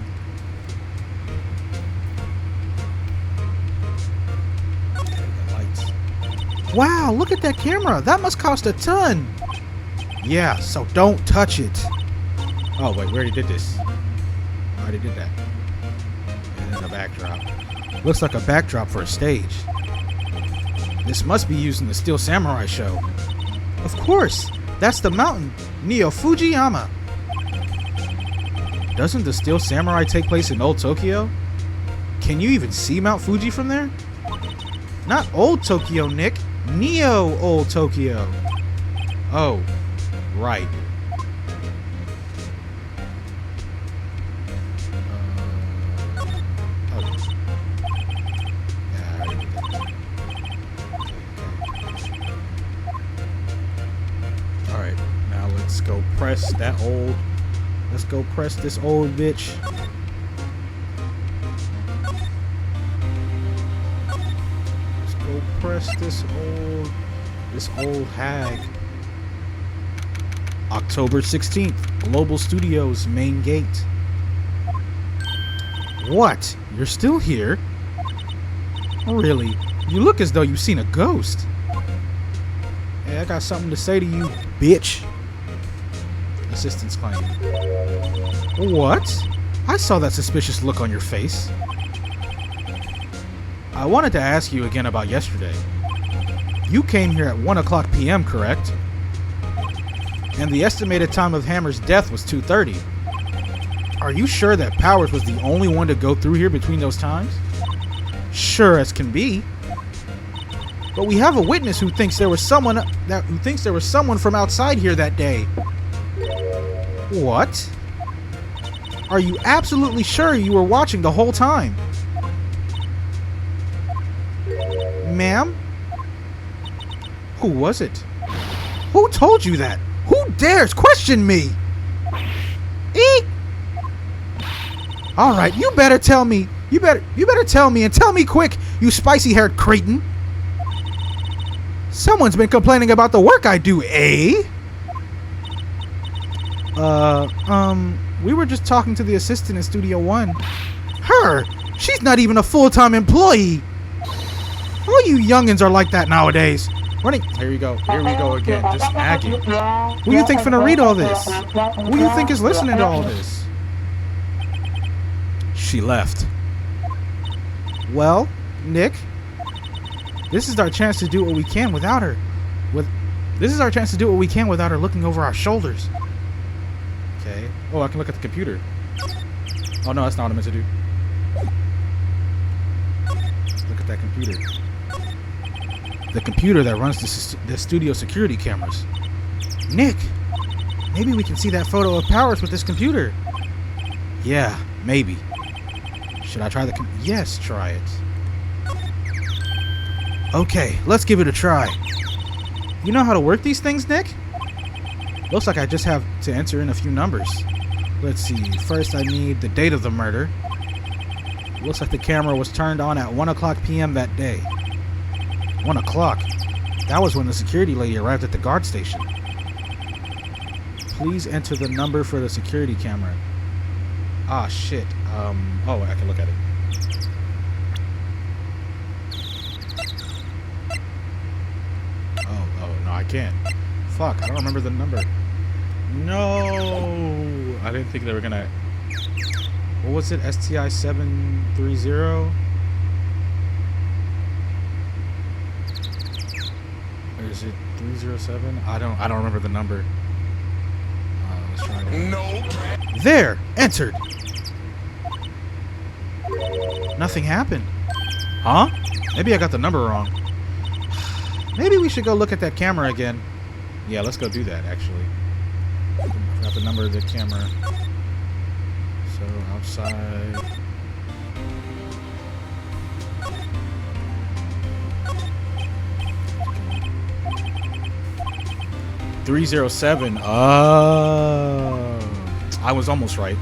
Okay, the lights. Wow, look at that camera. That must cost a ton. Yeah, so don't touch it. Oh, wait, we already did this. I already did that. And then a backdrop. Looks like a backdrop for a stage. This must be used in the Steel Samurai show. Of course! That's the mountain, Neo Fujiyama. Doesn't the Steel Samurai take place in Old Tokyo? Can you even see Mount Fuji from there? Not Old Tokyo, Nick. Neo Old Tokyo. Oh, right. Alright, now let's go press that old. Let's go press this old bitch. Let's go press this old hag. October 16th, Global Studios main gate. What? You're still here? Really? You look as though you've seen a ghost. Hey, I got something to say to you, bitch. Assistant's claim. What? I saw that suspicious look on your face. I wanted to ask you again about yesterday. You came here at 1:00 p.m., correct? And the estimated time of Hammer's death was 2:30. Are you sure that Powers was the only one to go through here between those times? Sure as can be. But we have a witness who thinks there was someone from outside here that day. What? Are you absolutely sure you were watching the whole time? Ma'am? Who was it? Who told you that? Who dares question me? Eek! All right, you better tell me. You better tell me, and tell me quick, you spicy-haired cretin. Someone's been complaining about the work I do, eh? We were just talking to the assistant in Studio One. Her? She's not even a full-time employee. All you youngins are like that nowadays. Running. Here we go again. Just nagging. Who you think finna read all this? Who you think is listening to all this? She left. Well, Nick, this is our chance to do what we can without her. This is our chance to do what we can without her looking over our shoulders. Okay. Oh, I can look at the computer. Oh no, that's not what I meant to do. Look at that computer. The computer that runs the studio security cameras. Nick, maybe we can see that photo of Powers with this computer. Yeah, maybe. Should I try the Yes, try it. Okay, let's give it a try. You know how to work these things, Nick? Looks like I just have to enter in a few numbers. Let's see. First, I need the date of the murder. Looks like the camera was turned on at 1:00 p.m. that day. 1:00? That was when the security lady arrived at the guard station. Please enter the number for the security camera. Ah, shit. Oh, I can look at it. I can't. Fuck, I don't remember the number. No, I didn't think they were gonna. What was it? STI 730. Or is it 307? I don't remember the number. Let's try it. No. There, entered. Nothing happened. Huh? Maybe I got the number wrong. Maybe we should go look at that camera again. Yeah, let's go do that, actually. I forgot the number of the camera. So, outside. $307. Oh. I was almost right.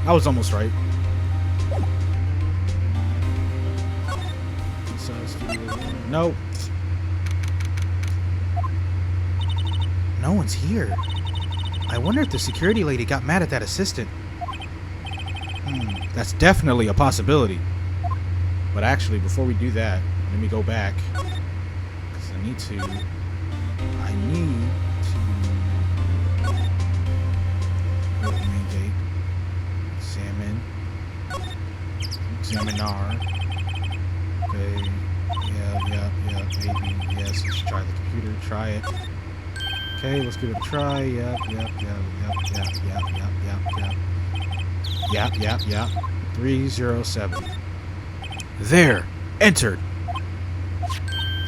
Nope. No one's here. I wonder if the security lady got mad at that assistant. That's definitely a possibility. But actually, before we do that, let me go back. Because I need to go to the main gate. Examiner. Okay. Yeah, maybe. Yes, let's try the computer. Try it. Okay, let's give it a try. Yep. 307. There. Entered.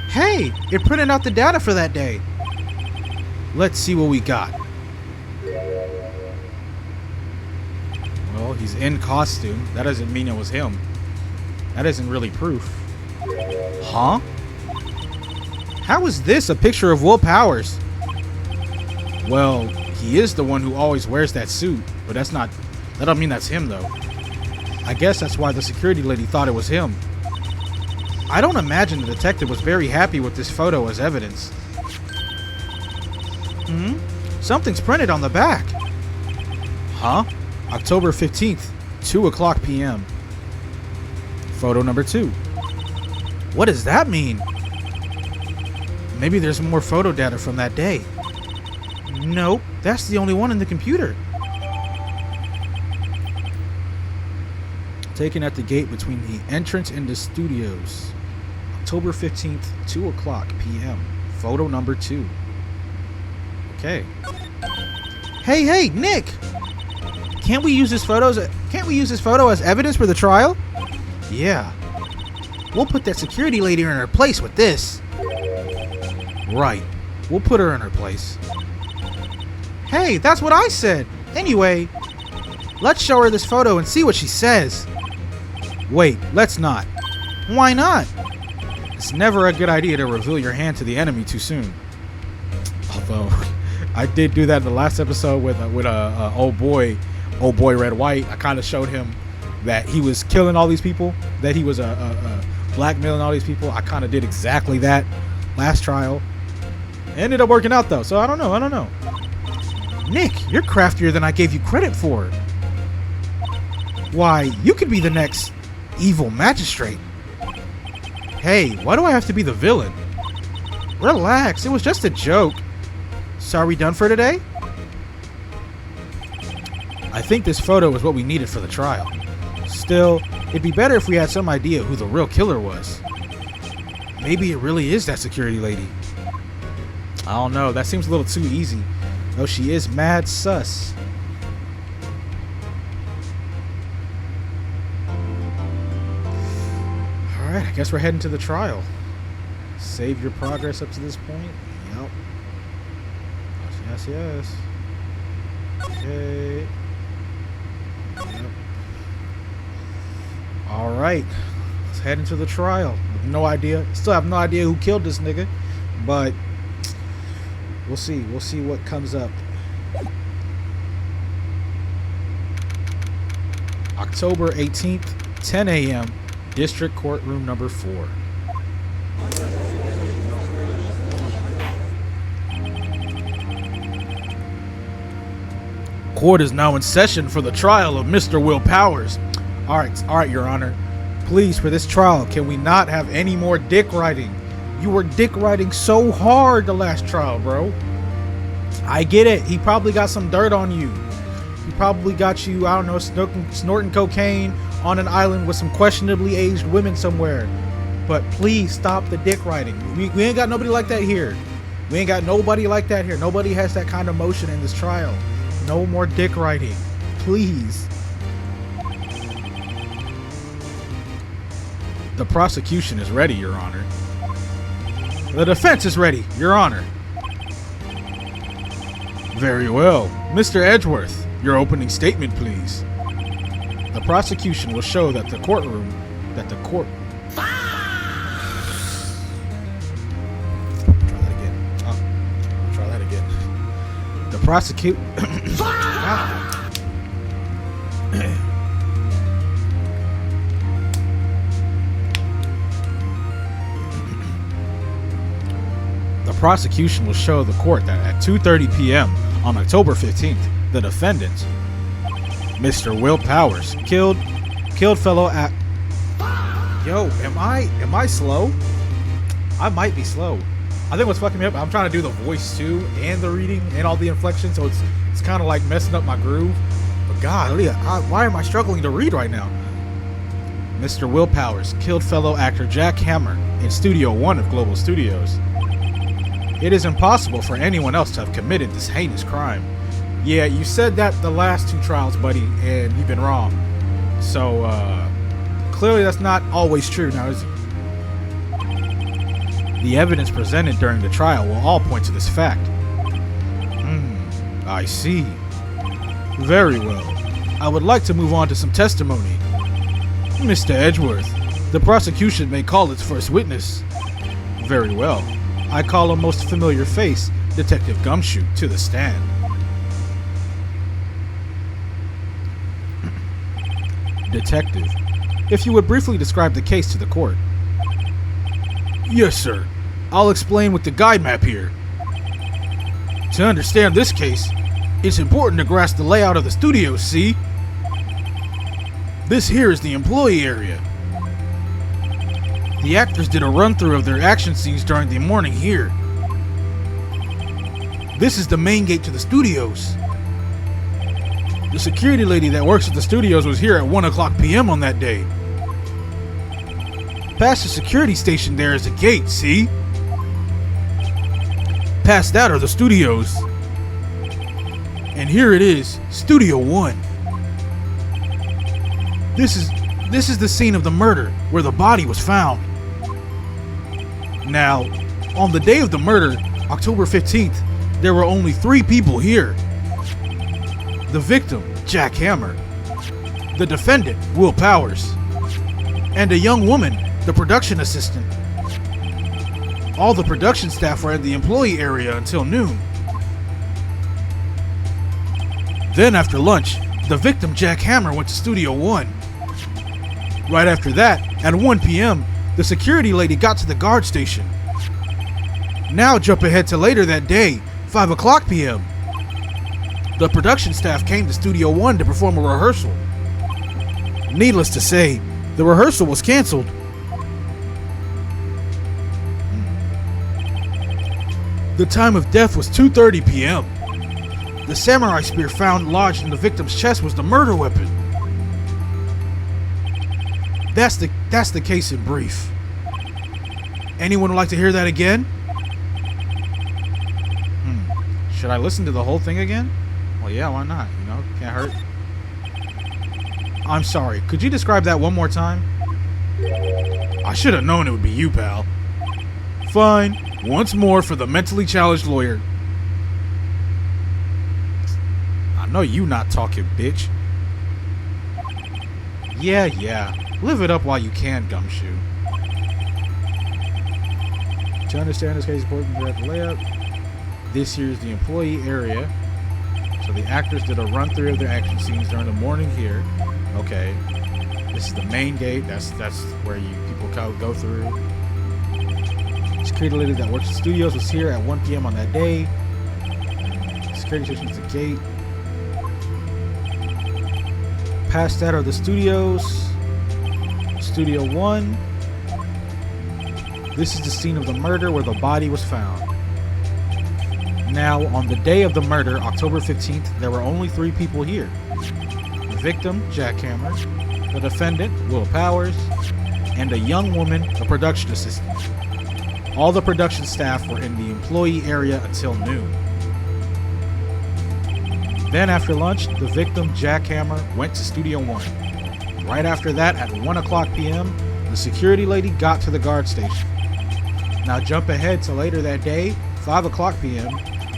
Hey, it printed out the data for that day. Let's see what we got. Well, he's in costume. That doesn't mean it was him. That isn't really proof. Huh? How is this a picture of Will Powers? Well, he is the one who always wears that suit, but that don't mean that's him, though. I guess that's why the security lady thought it was him. I don't imagine the detective was very happy with this photo as evidence. Something's printed on the back. Huh? October 15th, 2 o'clock p.m. Photo number 2. What does that mean? Maybe there's more photo data from that day. Nope, that's the only one in the computer. Taken at the gate between the entrance and the studios. October 15th, 2 o'clock p.m. Photo number 2. Okay. Hey, Nick! Can't we use this photo as evidence for the trial? Yeah. We'll put that security lady in her place with this. Right. We'll put her in her place. Hey, that's what I said. Anyway, let's show her this photo and see what she says. Wait, let's not. Why not? It's never a good idea to reveal your hand to the enemy too soon. Although, I did do that in the last episode with old boy Red White. I kind of showed him that he was killing all these people, that he was blackmailing all these people. I kind of did exactly that last trial. Ended up working out though, so I don't know. Nick, you're craftier than I gave you credit for. Why, you could be the next evil magistrate. Hey, why do I have to be the villain? Relax, it was just a joke. So are we done for today? I think this photo is what we needed for the trial. Still, it'd be better if we had some idea who the real killer was. Maybe it really is that security lady. I don't know, that seems a little too easy. Though she is mad sus. Alright, I guess we're heading to the trial. Save your progress up to this point. Yep. Yes. Okay. Yep. Alright. Let's head into the trial. No idea. Still have no idea who killed this nigga. But we'll see. We'll see what comes up. October 18th, 10 a.m. District Courtroom number 4. Court is now in session for the trial of Mr. Will Powers. All right, Your Honor. Please, for this trial, can we not have any more dick riding? You were dick riding so hard the last trial, bro. I get it. He probably got some dirt on you. He probably got you, I don't know, snorting cocaine on an island with some questionably aged women somewhere. But please stop the dick riding. We ain't got nobody like that here. We ain't got nobody like that here. Nobody has that kind of motion in this trial. No more dick riding. Please. The prosecution is ready, Your Honor. The defense is ready, Your Honor. Very well. Mr. Edgeworth, your opening statement, please. The prosecution will show that the court... Try that again. The prosecution will show the court that at 2:30 p.m. on October 15th, the defendant, Mr. Will Powers, killed fellow at... Yo, am I slow? I might be slow. I think what's fucking me up, I'm trying to do the voice too, and the reading, and all the inflections, so it's kind of like messing up my groove. But God, why am I struggling to read right now? Mr. Will Powers killed fellow actor Jack Hammer in Studio 1 of Global Studios. It is impossible for anyone else to have committed this heinous crime. Yeah, you said that the last two trials, buddy, and you've been wrong. So, clearly that's not always true now, is it? The evidence presented during the trial will all point to this fact. I see. Very well. I would like to move on to some testimony. Mr. Edgeworth, the prosecution may call its first witness. Very well. I call a most familiar face, Detective Gumshoe, to the stand. Detective, if you would briefly describe the case to the court. Yes, sir. I'll explain with the guide map here. To understand this case, it's important to grasp the layout of the studio, see? This here is the employee area. The actors did a run-through of their action scenes during the morning here. This is the main gate to the studios. The security lady that works at the studios was here at 1 o'clock p.m. on that day. Past the security station there is a gate, see? Past that are the studios. And here it is, Studio 1. This is the scene of the murder, where the body was found. Now, on the day of the murder, October 15th, there were only 3 people here. The victim, Jack Hammer. The defendant, Will Powers. And a young woman, the production assistant. All the production staff were at the employee area until noon. Then after lunch, the victim, Jack Hammer, went to Studio 1. Right after that, at 1 p.m., the security lady got to the guard station. Now jump ahead to later that day, 5 o'clock p.m. The production staff came to Studio 1 to perform a rehearsal. Needless to say, the rehearsal was canceled. The time of death was 2:30 p.m. The samurai spear found lodged in the victim's chest was the murder weapon. That's the case in brief. Anyone would like to hear that again? Should I listen to the whole thing again? Well, yeah, why not? You know, can't hurt. I'm sorry, could you describe that one more time? I should have known it would be you, pal. Fine, once more for the mentally challenged lawyer. I know you not talking, bitch. Yeah, live it up while you can, Gumshoe. To understand this case, important to the layout. This here is the employee area. So the actors did a run-through of their action scenes during the morning here. Okay. This is the main gate. That's where people go through. Security lady that works in studios was here at 1 p.m. on that day. Security station is the gate. Past that are the studios. Studio 1. This is the scene of the murder where the body was found. Now, on the day of the murder, October 15th, there were only 3 people here. The victim, Jack Hammer, the defendant, Will Powers, and a young woman, a production assistant. All the production staff were in the employee area until noon. Then after lunch, the victim, Jack Hammer, went to Studio 1. Right after that, at 1 o'clock p.m., the security lady got to the guard station. Now jump ahead to later that day, 5 o'clock p.m.,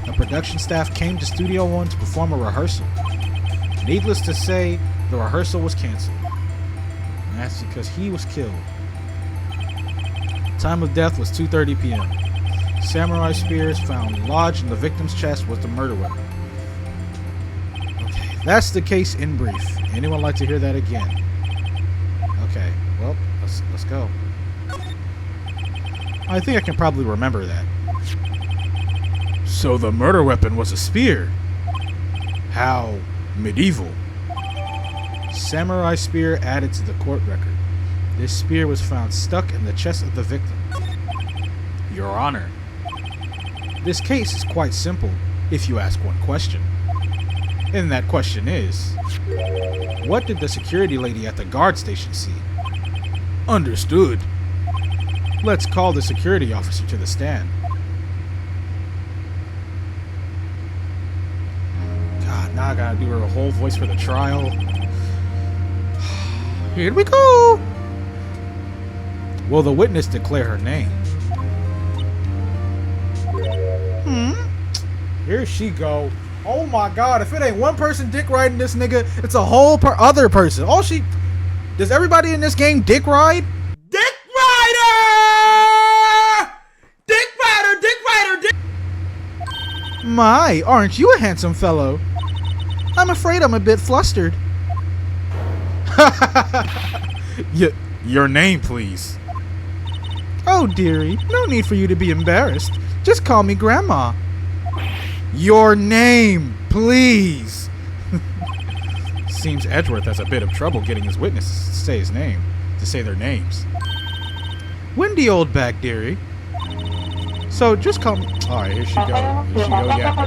the production staff came to Studio 1 to perform a rehearsal. Needless to say, the rehearsal was canceled. And that's because he was killed. Time of death was 2:30 p.m. Samurai spears found lodged in the victim's chest was the murder weapon. Okay, that's the case in brief. Anyone like to hear that again? Okay, well, let's go. I think I can probably remember that. So the murder weapon was a spear. How medieval. Samurai spear added to the court record. This spear was found stuck in the chest of the victim. Your Honor, this case is quite simple if you ask one question. And that question is, what did the security lady at the guard station see? Understood. Let's call the security officer to the stand. God, now I gotta do her whole voice for the trial. Here we go! Will the witness declare her name? Here she go. Oh my God, if it ain't one person dick riding this nigga, it's a whole other person. Does everybody in this game dick ride? Dick rider! Dick rider, dick rider, dick... My, aren't you a handsome fellow? I'm afraid I'm a bit flustered. Your name, please. Oh, dearie, no need for you to be embarrassed. Just call me Grandma. Your name, please. Seems Edgeworth has a bit of trouble getting his witnesses to say their names. Windy old bag, dearie. So just call me. All right, here she go. Here she go, yeah.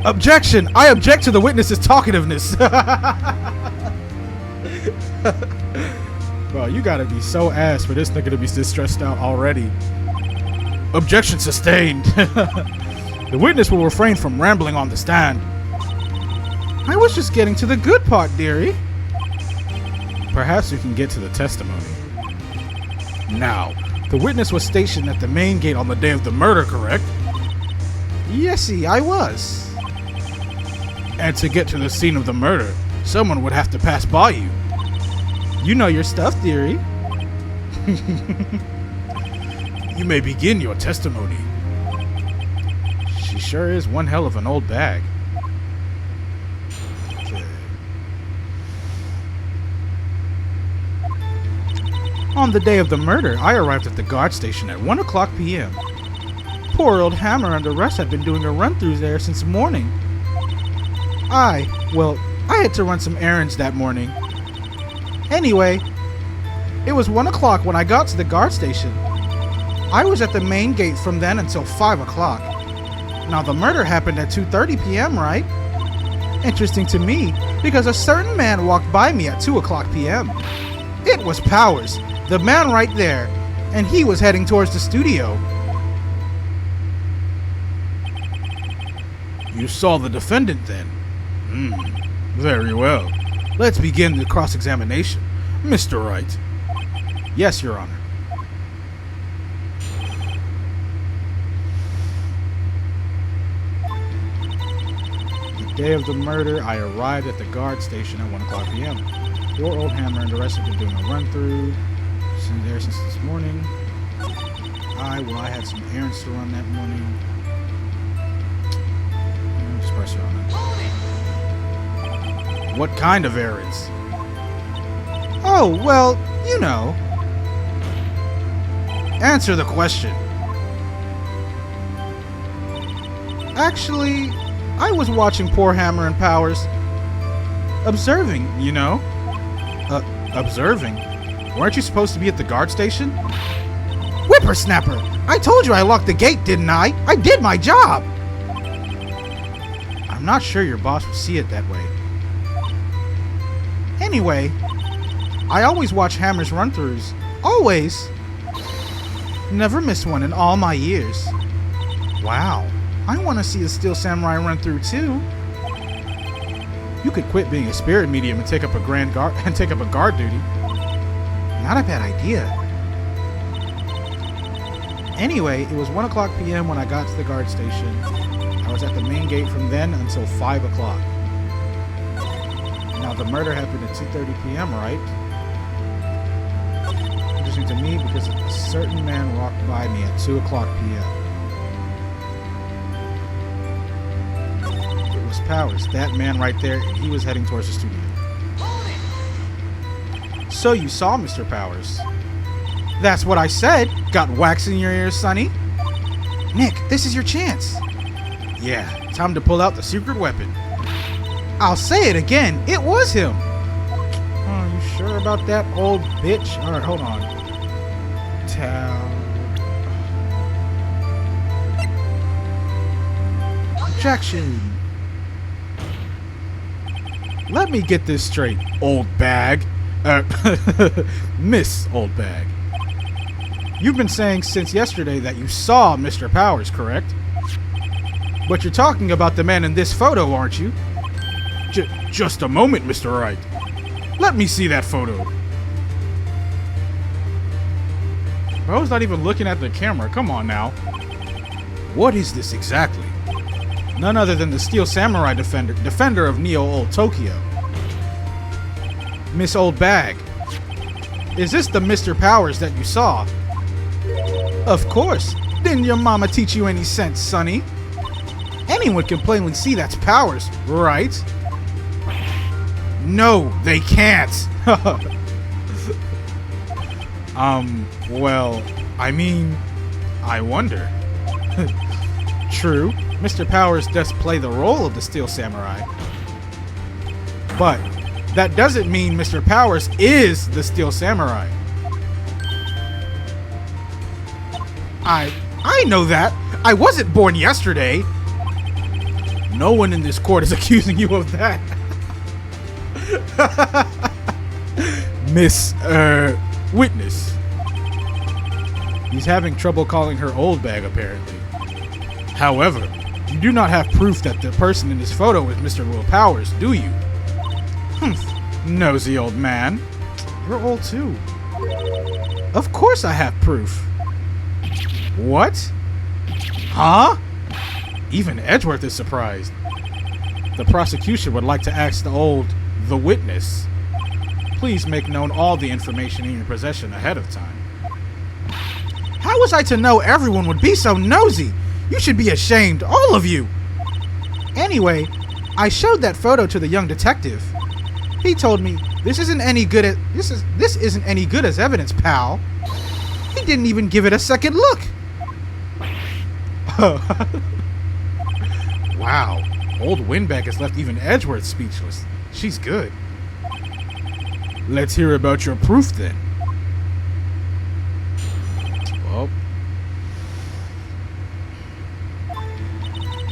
Objection! I object to the witness's talkativeness. Bro, you gotta be so ass for this nigga to be this stressed out already. Objection sustained. The witness will refrain from rambling on the stand. I was just getting to the good part, dearie. Perhaps we can get to the testimony. Now, the witness was stationed at the main gate on the day of the murder, correct? Yesy, I was. And to get to the scene of the murder, someone would have to pass by you. You know your stuff, dearie. You may begin your testimony. She sure is one hell of an old bag. Okay. On the day of the murder, I arrived at the guard station at 1 o'clock p.m. Poor old Hammer and the rest had been doing a run-through there since morning. I had to run some errands that morning. Anyway, it was 1 o'clock when I got to the guard station. I was at the main gate from then until 5 o'clock. Now the murder happened at 2:30 p.m., right? Interesting to me, because a certain man walked by me at 2 o'clock p.m. It was Powers, the man right there, and he was heading towards the studio. You saw the defendant then? Very well. Let's begin the cross-examination. Mr. Wright. Yes, Your Honor. The day of the murder, I arrived at the guard station at 1 o'clock p.m. Poor old Hammer and the rest have been doing a run-through there since this morning. I had some errands to run that morning. Just press her on it. What kind of errands? Oh, well, you know. Answer the question. Actually, I was watching poor Hammer and Powers. Observing, you know. Observing? Weren't you supposed to be at the guard station? Whippersnapper! I told you I locked the gate, didn't I? I did my job! I'm not sure your boss would see it that way. Anyway, I always watch Hammer's run-throughs. Always! Never missed one in all my years. Wow, I want to see a Steel Samurai run-through too. You could quit being a spirit medium and take up a guard duty. Not a bad idea. Anyway, it was 1 o'clock p.m. when I got to the guard station. I was at the main gate from then until 5 o'clock. Now, the murder happened at 2:30 p.m., right? Interesting to me because a certain man walked by me at 2 o'clock p.m. It was Powers, that man right there, and he was heading towards the studio. So you saw Mr. Powers. That's what I said. Got wax in your ears, Sonny? Nick, this is your chance. Yeah, time to pull out the secret weapon. I'll say it again. It was him. Oh, you sure about that, old bitch? Alright, hold on. Objection. Let me get this straight, old bag. Miss Old Bag. You've been saying since yesterday that you saw Mr. Powers, correct? But you're talking about the man in this photo, aren't you? Just a moment, Mr. Wright. Let me see that photo. Bro's not even looking at the camera. Come on now. What is this exactly? None other than the Steel Samurai defender of Neo Old Tokyo. Miss Old Bag. Is this the Mr. Powers that you saw? Of course. Didn't your mama teach you any sense, Sonny? Anyone can plainly see that's Powers, right? No, they can't. Well, I mean, I wonder. True, Mr. Powers does play the role of the Steel Samurai. But that doesn't mean Mr. Powers is the Steel Samurai. I know that. I wasn't born yesterday. No one in this court is accusing you of that. Miss, witness. He's having trouble calling her old bag, apparently. However, you do not have proof that the person in this photo is Mr. Will Powers, do you? Nosy old man. You're old too. Of course I have proof. What? Huh? Even Edgeworth is surprised. The prosecution would like to ask the witness. Please make known all the information in your possession ahead of time. How was I to know everyone would be so nosy? You should be ashamed, all of you. Anyway, I showed that photo to the young detective. He told me this isn't any good as evidence, pal. He didn't even give it a second look. Wow, old Windbag has left even Edgeworth speechless. She's good. Let's hear about your proof then. Well,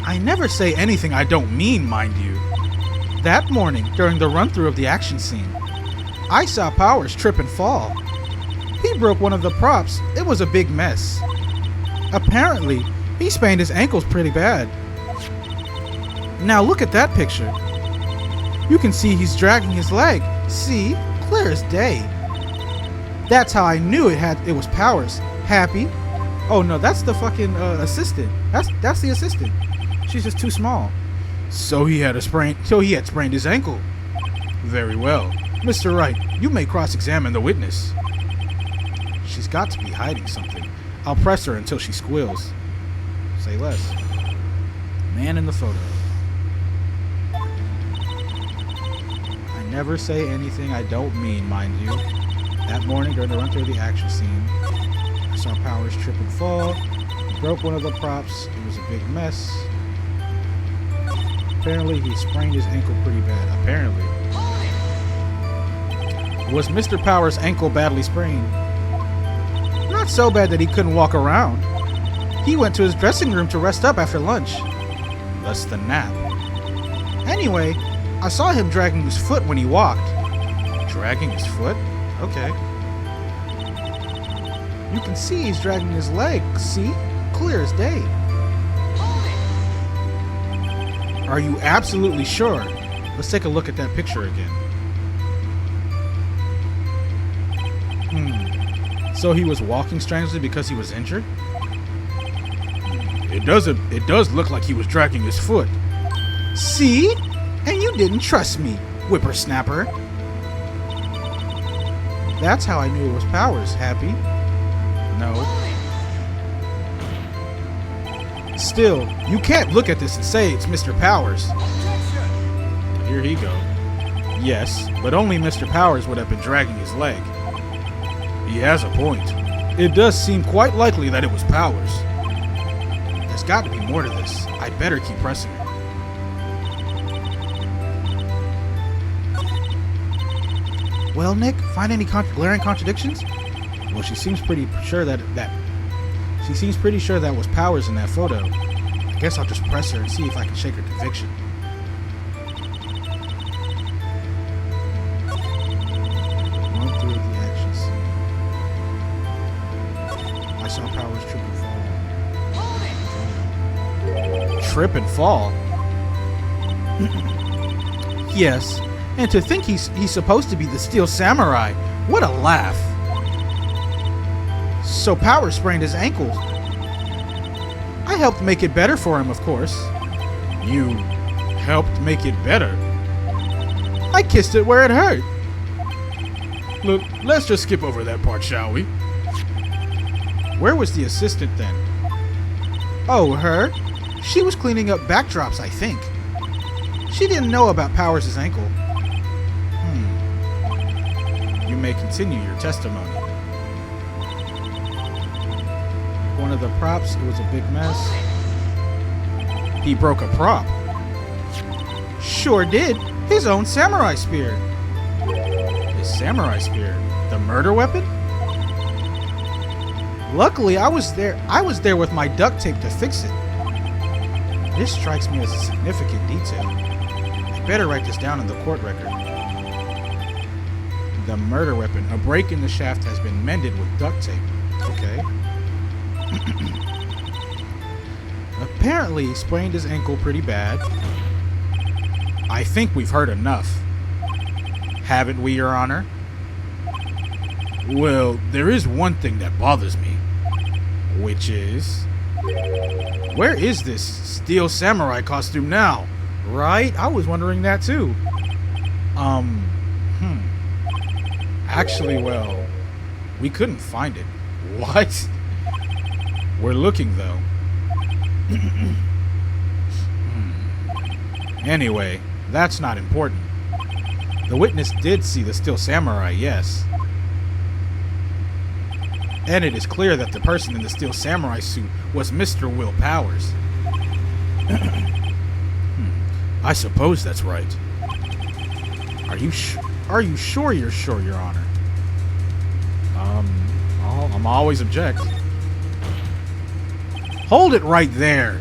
I never say anything I don't mean, mind you. That morning, during the run-through of the action scene, I saw Powers trip and fall. He broke one of the props. It was a big mess. Apparently, he sprained his ankles pretty bad. Now look at that picture. You can see he's dragging his leg. See? Clear as day. That's how I knew it was Powers. Happy? Oh no, that's the fucking assistant. That's the assistant. She's just too small. So he had sprained his ankle. Very well. Mr. Wright, you may cross-examine the witness. She's got to be hiding something. I'll press her until she squeals. Say less. Man in the photo. I never say anything I don't mean, mind you. That morning during the run-through of the action scene, I saw Powers trip and fall. He broke one of the props. It was a big mess. Apparently, he sprained his ankle pretty bad. Apparently. Was Mr. Powers' ankle badly sprained? Not so bad that he couldn't walk around. He went to his dressing room to rest up after lunch. Thus the nap. Anyway, I saw him dragging his foot when he walked. Dragging his foot? Okay. You can see he's dragging his leg, see? Clear as day. Are you absolutely sure? Let's take a look at that picture again. So he was walking strangely because he was injured? It does look like he was dragging his foot. See? And you didn't trust me, whippersnapper. That's how I knew it was Powers, Happy. No. Still, you can't look at this and say it's Mr. Powers. Here he go. Yes, but only Mr. Powers would have been dragging his leg. He has a point. It does seem quite likely that it was Powers. There's got to be more to this. I'd better keep pressing it. Well, Nick, find any glaring contradictions? Well, she seems pretty sure that was Powers in that photo. I guess I'll just press her and see if I can shake her conviction. Run through the action scene. I saw Powers trip and fall. Trip and fall? Yes. And to think he's supposed to be the Steel Samurai. What a laugh. So Powers sprained his ankle. I helped make it better for him, of course. You helped make it better? I kissed it where it hurt. Look, let's just skip over that part, shall we? Where was the assistant then? Oh, her? She was cleaning up backdrops, I think. She didn't know about Powers' ankle. You may continue your testimony. One of the props, it was a big mess. He broke a prop. Sure did. His own samurai spear. His samurai spear? The murder weapon? Luckily, I was there with my duct tape to fix it. This strikes me as a significant detail. I better write this down in the court record. The murder weapon. A break in the shaft has been mended with duct tape. Okay. Apparently, he sprained his ankle pretty bad. I think we've heard enough. Haven't we, Your Honor? Well, there is one thing that bothers me. Which is... where is this Steel Samurai costume now? Right? I was wondering that too. Actually, well, we couldn't find it. What? We're looking, though. Anyway, that's not important. The witness did see the Steel Samurai, yes. And it is clear that the person in the Steel Samurai suit was Mr. Will Powers. I suppose that's right. Are you sure you're sure, Your Honor? I'm always object. Hold it right there.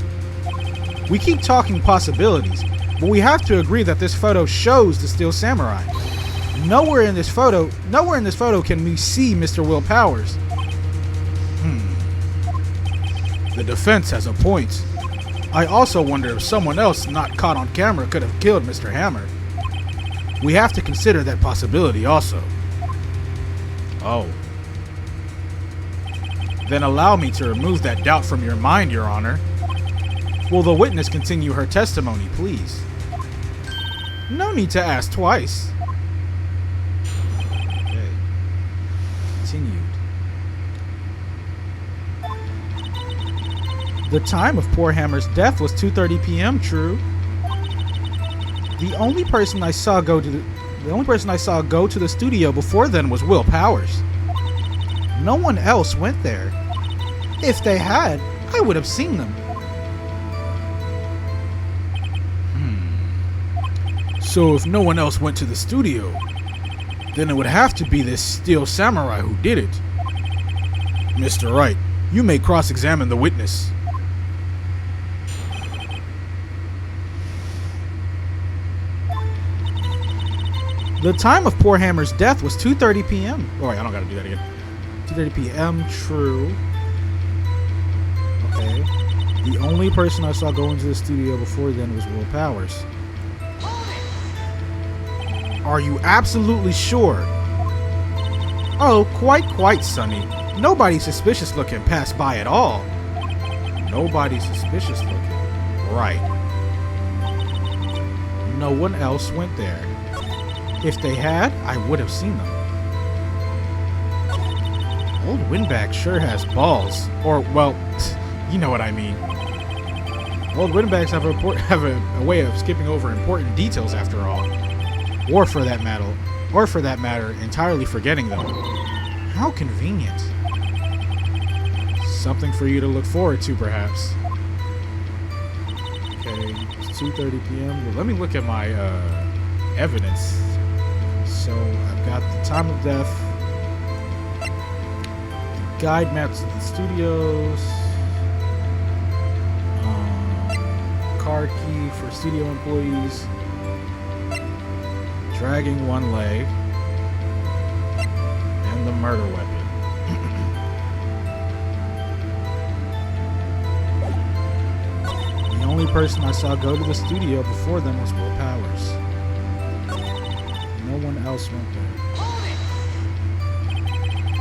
We keep talking possibilities, but we have to agree that this photo shows the Steel Samurai. Nowhere in this photo can we see Mr. Will Powers. The defense has a point. I also wonder if someone else not caught on camera could have killed Mr. Hammer. We have to consider that possibility also. Oh. Then allow me to remove that doubt from your mind, Your Honor. Will the witness continue her testimony, please? No need to ask twice. Okay. Continued. The time of poor Hammer's death was 2:30 p.m., true. The only person I saw go to the studio before then was Will Powers. No one else went there. If they had, I would have seen them. So if no one else went to the studio, Then it would have to be this steel samurai who did it. Mr. Wright, you may cross-examine the witness. The time of poor Hammer's death was 2:30 p.m. Oh, wait, I don't gotta do that again. 2:30 p.m. True. Okay. The only person I saw go into the studio before then was Will Powers. Are you absolutely sure? Oh, quite, Sonny. Nobody suspicious looking passed by at all. Nobody suspicious looking. Right. No one else went there. If they had, I would have seen them. Old Windbag sure has balls. Or, well, you know what I mean. Old Windbags have a way of skipping over important details after all. Or for that matter, entirely forgetting them. How convenient. Something for you to look forward to, perhaps. Okay, it's 2:30 p.m. Well, let me look at my evidence. So I've got the time of death, the guide maps of the studios, card key for studio employees, dragging one leg, and the murder weapon. The only person I saw go to the studio before them was Will Powers. No one else went there.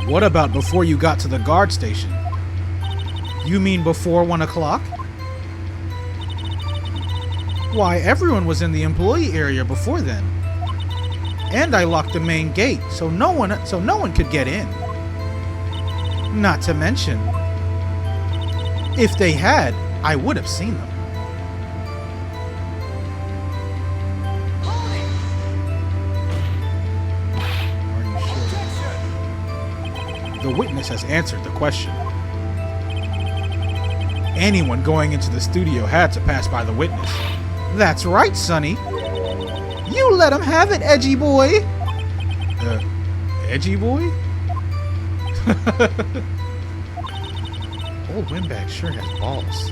What about before you got to the guard station? You mean before 1 o'clock? Why, everyone was in the employee area before then. And I locked the main gate, so no one could get in. Not to mention, if they had, I would have seen them. The witness has answered the question. Anyone going into the studio had to pass by the witness. That's right, Sonny. You let him have it, edgy boy. Edgy boy? Old Windbag sure has balls.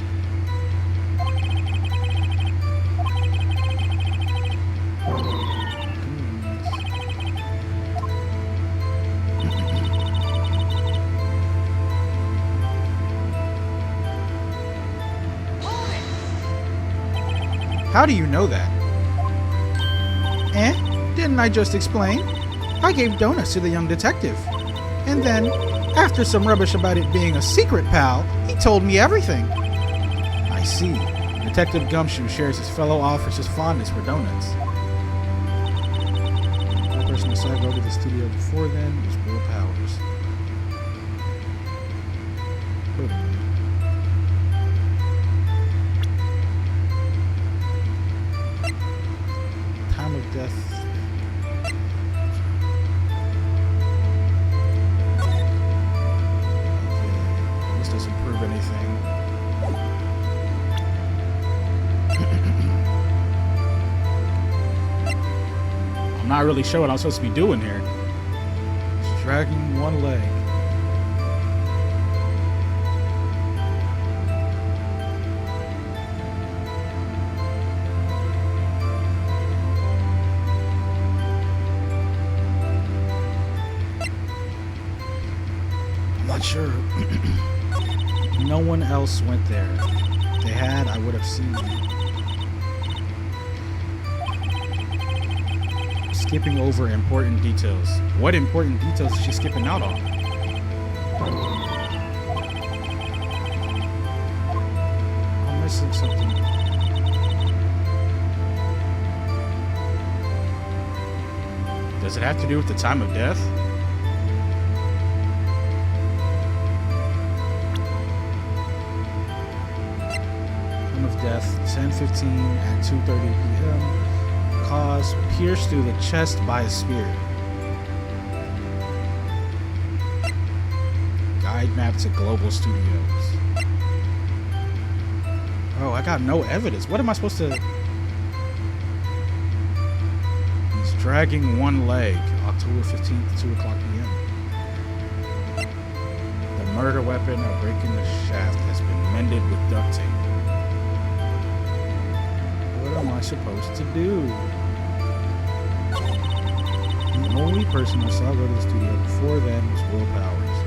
How do you know that? Didn't I just explain? I gave donuts to the young detective. And then, after some rubbish about it being a secret, pal, he told me everything. I see. Detective Gumshoe shares his fellow officer's fondness for donuts. The person I saw go to the studio before then was Will Powers. Wait a minute. Time of death. Okay, this doesn't prove anything. I'm not really sure what I'm supposed to be doing here. Just dragging one leg. Not sure. No one else went there. If they had, I would have seen them. Skipping over important details. What important details is she skipping out on? I'm missing something. Does it have to do with the time of death? Death 10:15 at 2:30 p.m. Cause pierced through the chest by a spear. Guide map to Global Studios. Oh, I got no evidence. What am I supposed to... He's dragging one leg. October 15th, 2 o'clock p.m. The murder weapon of breaking the shaft has been mended with duct tape. What am I supposed to do? The only person I saw go to the studio before then was Will Powers.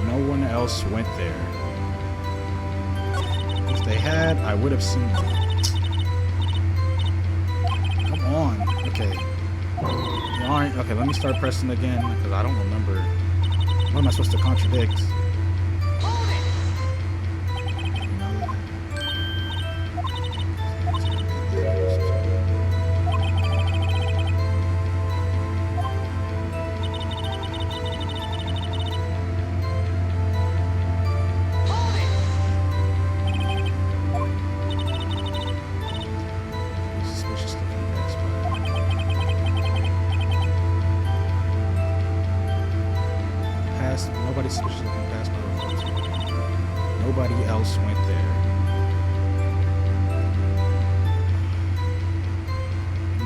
No one else went there. If they had, I would have seen them. Come on. Okay. Alright, okay, let me start pressing again because I don't remember. What am I supposed to contradict? Nobody suspicious looking past by the photo. Nobody else went there.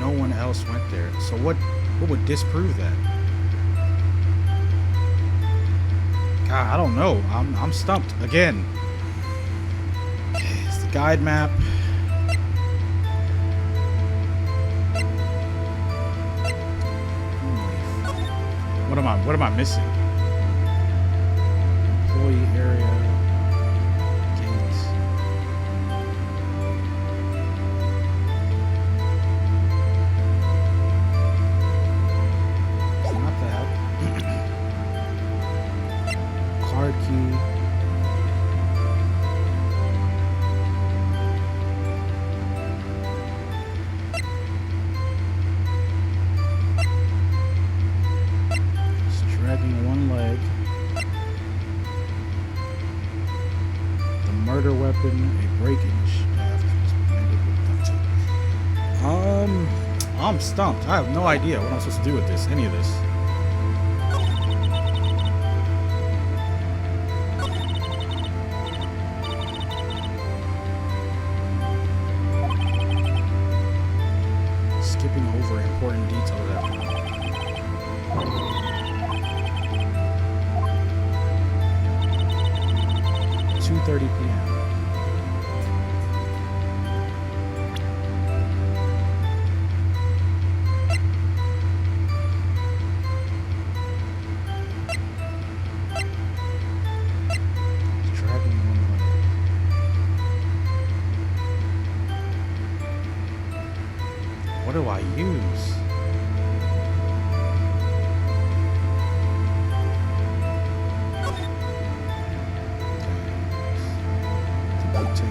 No one else went there. So what would disprove that? God, I don't know. I'm stumped again. Okay, it's the guide map. What am I missing? Employee area. Gates. It's not that. Card key. Dragging one leg. The murder weapon, a break-in shaft. I'm stumped. I have no idea what I'm supposed to do with this. Any of this. Skipping over important details after. 2:30 p.m. Dragging one leg. What do I use? Duct tape.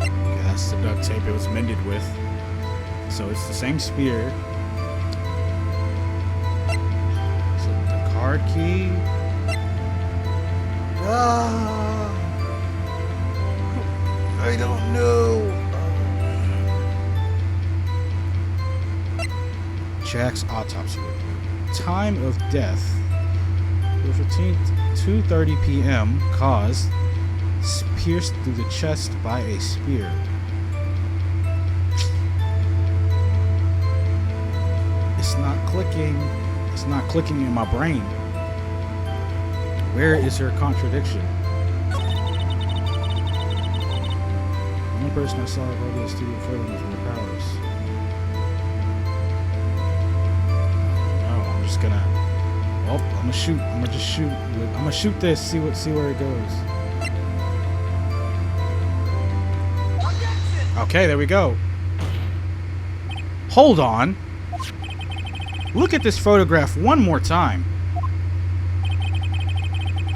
Okay, that's the duct tape it was mended with. So it's the same spear. So the card key. I don't know. Jack's autopsy report. Time of death. The 15th, 2:30 p.m. Cause pierced through the chest by a spear. It's not clicking. It's not clicking in my brain. Where is her contradiction? The only person I saw go to the studio for them was Will Powers. No, I'm just gonna. Oh, I'm gonna shoot. I'm gonna just shoot. I'm gonna shoot this. See where it goes. Okay, there we go. Hold on. Look at this photograph one more time.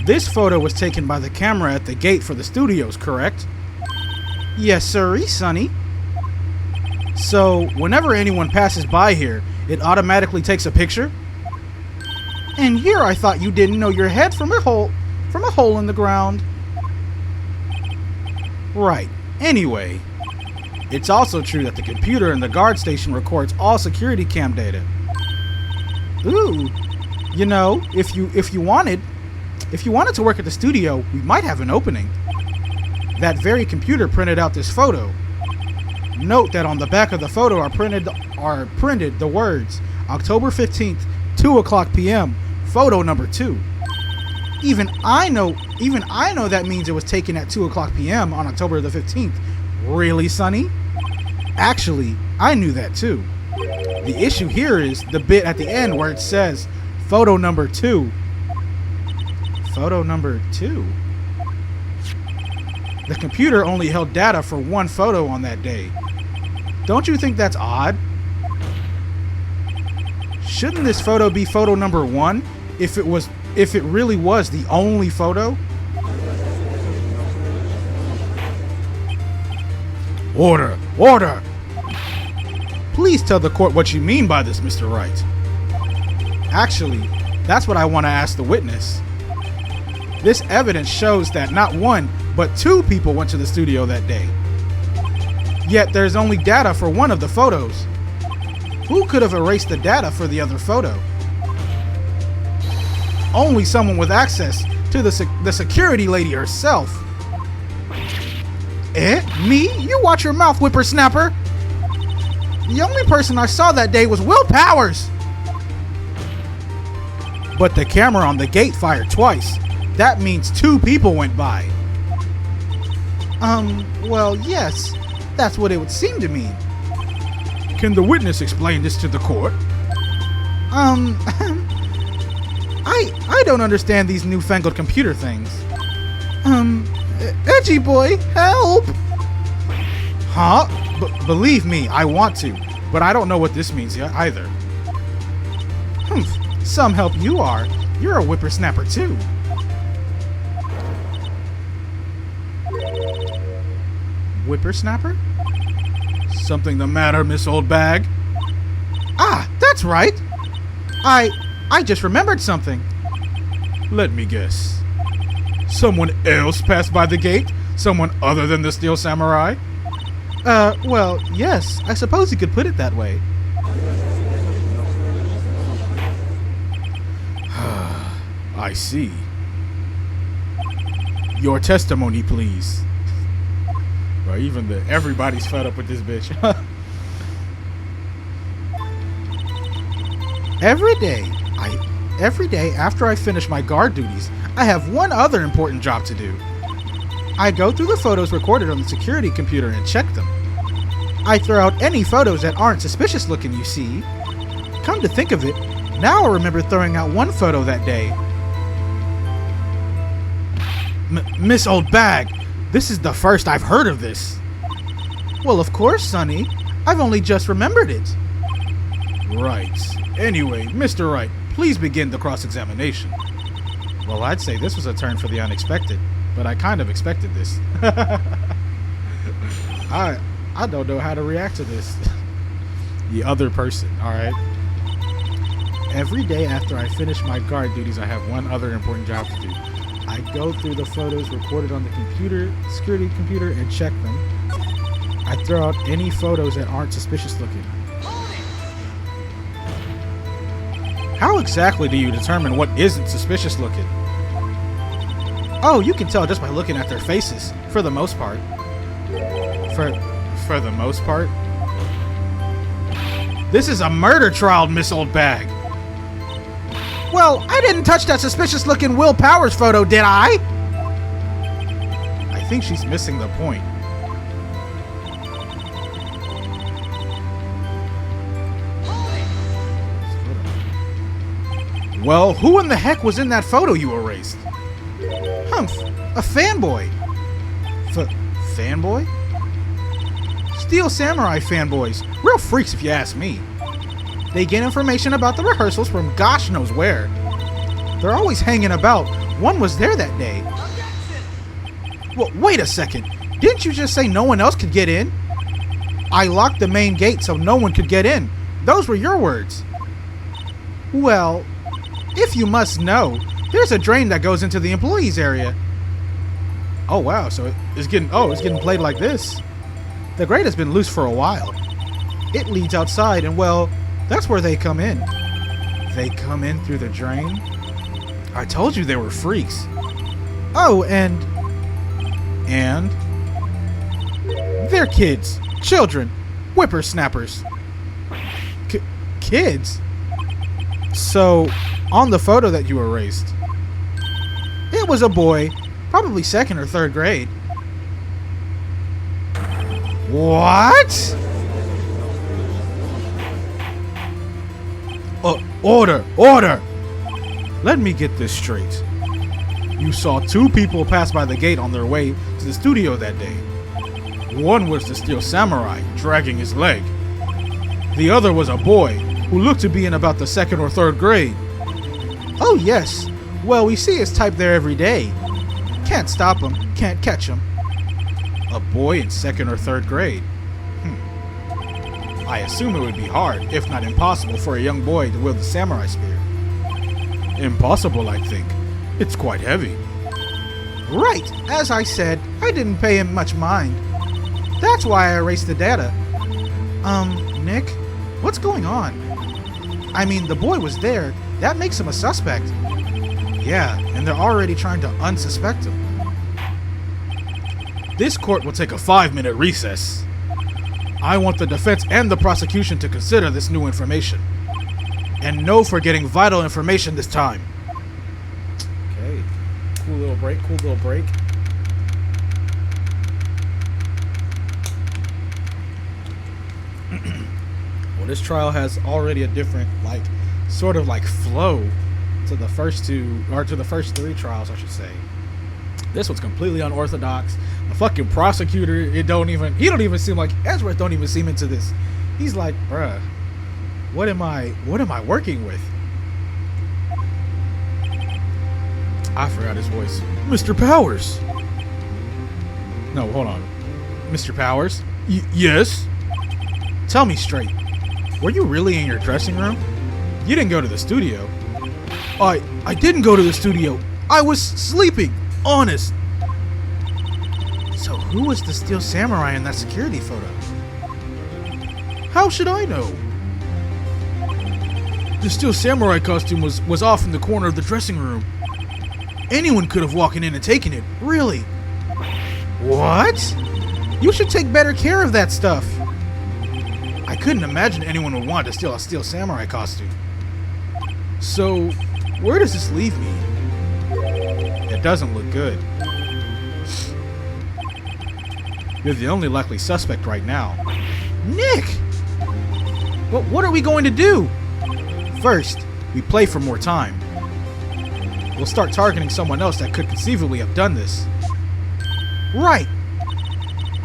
This photo was taken by the camera at the gate for the studios, correct? Yes, sirree, Sonny. So, whenever anyone passes by here, it automatically takes a picture? And here I thought you didn't know your head from a hole in the ground. Right. Anyway, it's also true that the computer in the guard station records all security cam data. Ooh. You know, if you wanted, If you wanted to work at the studio, we might have an opening. That very computer printed out this photo. Note that on the back of the photo are printed the words October 15th, 2 o'clock p.m., photo number 2. Even I know that means it was taken at 2 o'clock p.m. on October the 15th. Really, Sonny? Actually, I knew that too. The issue here is the bit at the end where it says photo number 2. Photo number 2? The computer only held data for one photo on that day. Don't you think that's odd? Shouldn't this photo be photo number 1 if it really was the only photo? Order! Order! Please tell the court what you mean by this, Mr. Wright. Actually, that's what I want to ask the witness. This evidence shows that not 1, but 2 people went to the studio that day. Yet there's only data for one of the photos. Who could have erased the data for the other photo? Only someone with access to the security lady herself. Eh? Me? You watch your mouth, whippersnapper. The only person I saw that day was Will Powers. But the camera on the gate fired twice. That means 2 people went by. Well, yes. That's what it would seem to mean. Can the witness explain this to the court? I don't understand these newfangled computer things. Edgy boy, help! Huh? Believe me, I want to, but I don't know what this means either. Humph, some help you are. You're a whippersnapper too. Whippersnapper? Something the matter, Miss Old Bag? Ah, that's right. I just remembered something. Let me guess. Someone else passed by the gate? Someone other than the Steel Samurai? Well, yes. I suppose you could put it that way. I see. Your testimony, please. Well, everybody's fed up with this bitch. Every day after I finish my guard duties, I have one other important job to do. I go through the photos recorded on the security computer and check them. I throw out any photos that aren't suspicious looking, you see. Come to think of it, now I remember throwing out one photo that day. Miss Old Bag, this is the first I've heard of this. Well, of course, Sonny. I've only just remembered it. Right. Anyway, Mr. Wright, please begin the cross-examination. Well, I'd say this was a turn for the unexpected, but I kind of expected this. I don't know how to react to this. The other person, alright? Every day after I finish my guard duties, I have one other important job to do. I go through the photos recorded on the security computer, and check them. I throw out any photos that aren't suspicious looking. How exactly do you determine what isn't suspicious looking? Oh, you can tell just by looking at their faces, for the most part. For the most part? This is a murder trial, Miss Old Bag. Well, I didn't touch that suspicious looking Will Powers photo, did I? I think she's missing the point. Well, who in the heck was in that photo you erased? Humph, a fanboy. Fanboy? Steel Samurai fanboys. Real freaks if you ask me. They get information about the rehearsals from gosh knows where. They're always hanging about. One was there that day. Well, wait a second. Didn't you just say no one else could get in? I locked the main gate so no one could get in. Those were your words. Well, if you must know, there's a drain that goes into the employees area. Oh wow, so it's getting played like this. The grate has been loose for a while. It leads outside, and well, that's where they come in. They come in through the drain? I told you they were freaks. Oh, and they're kids, children, whippersnappers. Kids? So, on the photo that you erased, it was a boy, probably 2nd or 3rd grade. What? Order! Order! Let me get this straight. You saw 2 people pass by the gate on their way to the studio that day. One was the Steel Samurai, dragging his leg. The other was a boy, who looked to be in about the 2nd or 3rd grade. Oh yes, well we see his type there every day. Can't stop him, can't catch him. A boy in 2nd or 3rd grade. I assume it would be hard, if not impossible, for a young boy to wield the samurai spear. Impossible, I think. It's quite heavy. Right, as I said, I didn't pay him much mind. That's why I erased the data. Nick, what's going on? I mean, the boy was there. That makes him a suspect. Yeah, and they're already trying to unsuspect him. This court will take a 5-minute recess. I want the defense and the prosecution to consider this new information. And no forgetting vital information this time. Okay. Cool little break, cool little break. Well, this trial has already a different, sort of flow to the first 2, or to the first 3 trials, I should say. This one's completely unorthodox. The fucking prosecutor, he don't even seem like, Edgeworth don't even seem into this. He's like, bruh, what am I working with? I forgot his voice. Mr. Powers. No, hold on. Mr. Powers? Yes? Tell me straight. Were you really in your dressing room? You didn't go to the studio. I didn't go to the studio. I was sleeping. Honest. So who was the Steel Samurai in that security photo? How should I know? The Steel Samurai costume was off in the corner of the dressing room. Anyone could have walked in and taken it. Really? What? You should take better care of that stuff. I couldn't imagine anyone would want to steal a Steel Samurai costume. So, where does this leave me? It doesn't look good. You're the only likely suspect right now. Nick! What are we going to do? First, we play for more time. We'll start targeting someone else that could conceivably have done this. Right.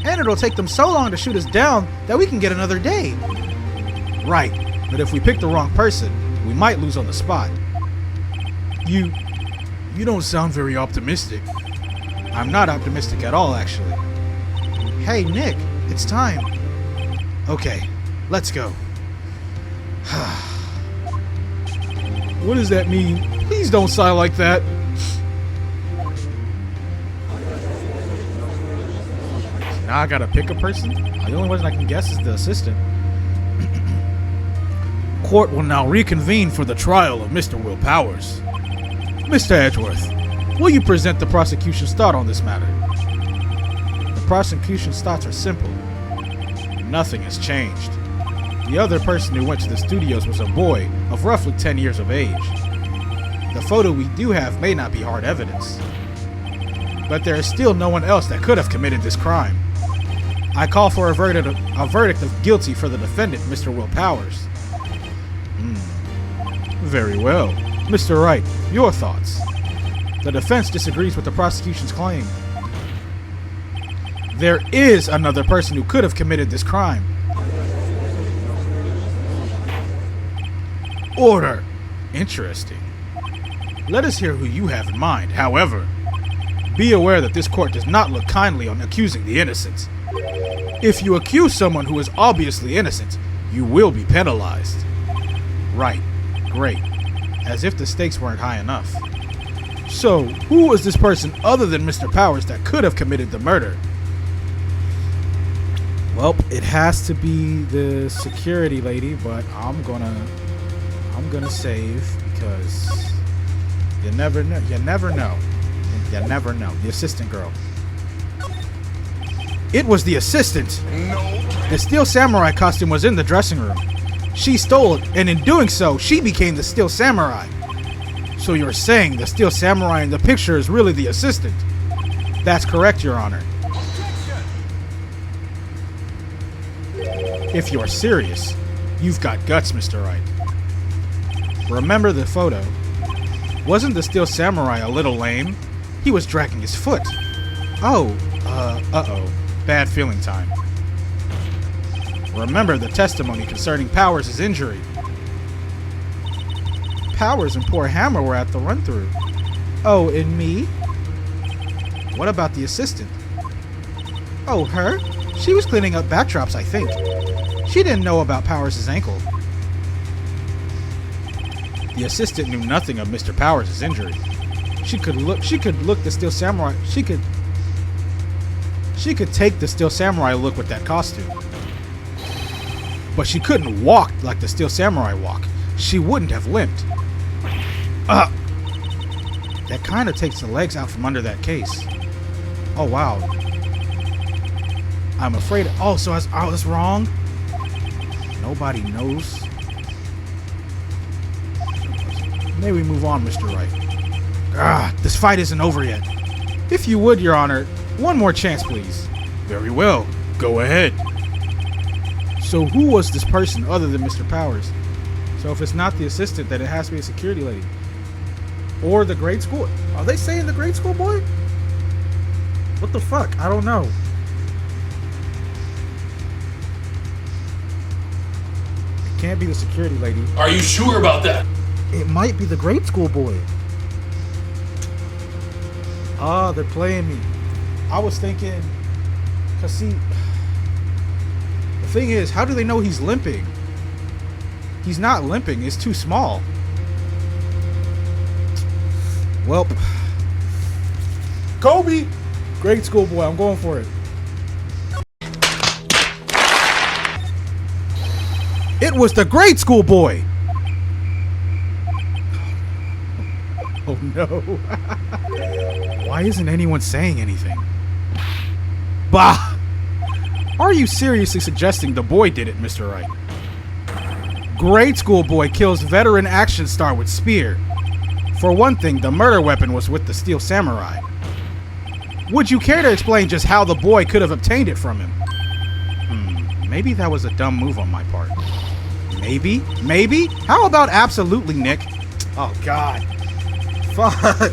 And it'll take them so long to shoot us down that we can get another day. Right. But if we pick the wrong person, we might lose on the spot. You don't sound very optimistic. I'm not optimistic at all, actually. Hey, Nick, it's time. Okay, let's go. What does that mean? Please don't sigh like that. Now I gotta pick a person? The only one I can guess is the assistant. Court will now reconvene for the trial of Mr. Will Powers. Mr. Edgeworth, will you present the prosecution's thought on this matter? The prosecution's thoughts are simple. Nothing has changed. The other person who went to the studios was a boy of roughly 10 years of age. The photo we do have may not be hard evidence, but there is still no one else that could have committed this crime. I call for a verdict of guilty for the defendant, Mr. Will Powers. Very well. Mr. Wright, your thoughts? The defense disagrees with the prosecution's claim. There is another person who could have committed this crime. Order. Interesting. Let us hear who you have in mind. However, be aware that this court does not look kindly on accusing the innocent. If you accuse someone who is obviously innocent, you will be penalized. Right. Great. As if the stakes weren't high enough. So, who was this person other than Mr. Powers that could have committed the murder? Well, it has to be the security lady, but I'm gonna save because You never know. You never know. You never know. The assistant girl. It was the assistant. No. The Steel Samurai costume was in the dressing room. She stole it, and in doing so, she became the Steel Samurai. So you're saying the Steel Samurai in the picture is really the assistant? That's correct, Your Honor. If you're serious, you've got guts, Mr. Wright. Remember the photo. Wasn't the Steel Samurai a little lame? He was dragging his foot. Oh, uh-oh. Bad feeling time. Remember the testimony concerning Powers' injury. Powers and poor Hammer were at the run-through. Oh, and me? What about the assistant? Oh, her? She was cleaning up backdrops, I think. She didn't know about Powers' ankle. The assistant knew nothing of Mr. Powers' injury. She could look the Steel Samurai. She could take the Steel Samurai look with that costume. But she couldn't walk like the Steel Samurai walk. She wouldn't have limped. That kind of takes the legs out from under that case. Oh, wow. I'm afraid... Oh, so I was wrong? Nobody knows. May we move on, Mr. Wright? This fight isn't over yet. If you would, Your Honor, one more chance, please. Very well. Go ahead. So who was this person other than Mr. Powers? So if it's not the assistant, then it has to be a security lady. Or the grade school. Are they saying the grade school boy? What the fuck? I don't know. It can't be the security lady. Are you sure about that? It might be the grade school boy. Ah, they're playing me. I was thinking, cause see, the thing is, how do they know he's limping? He's not limping. It's too small. Well, Kobe, grade school boy. I'm going for it. It was the grade school boy. Oh no. Why isn't anyone saying anything? Bah! Are you seriously suggesting the boy did it, Mr. Wright? Grade school boy kills veteran action star with spear. For one thing, the murder weapon was with the Steel Samurai. Would you care to explain just how the boy could have obtained it from him? Maybe that was a dumb move on my part. Maybe? Maybe? How about absolutely, Nick? Oh, God. Fuck.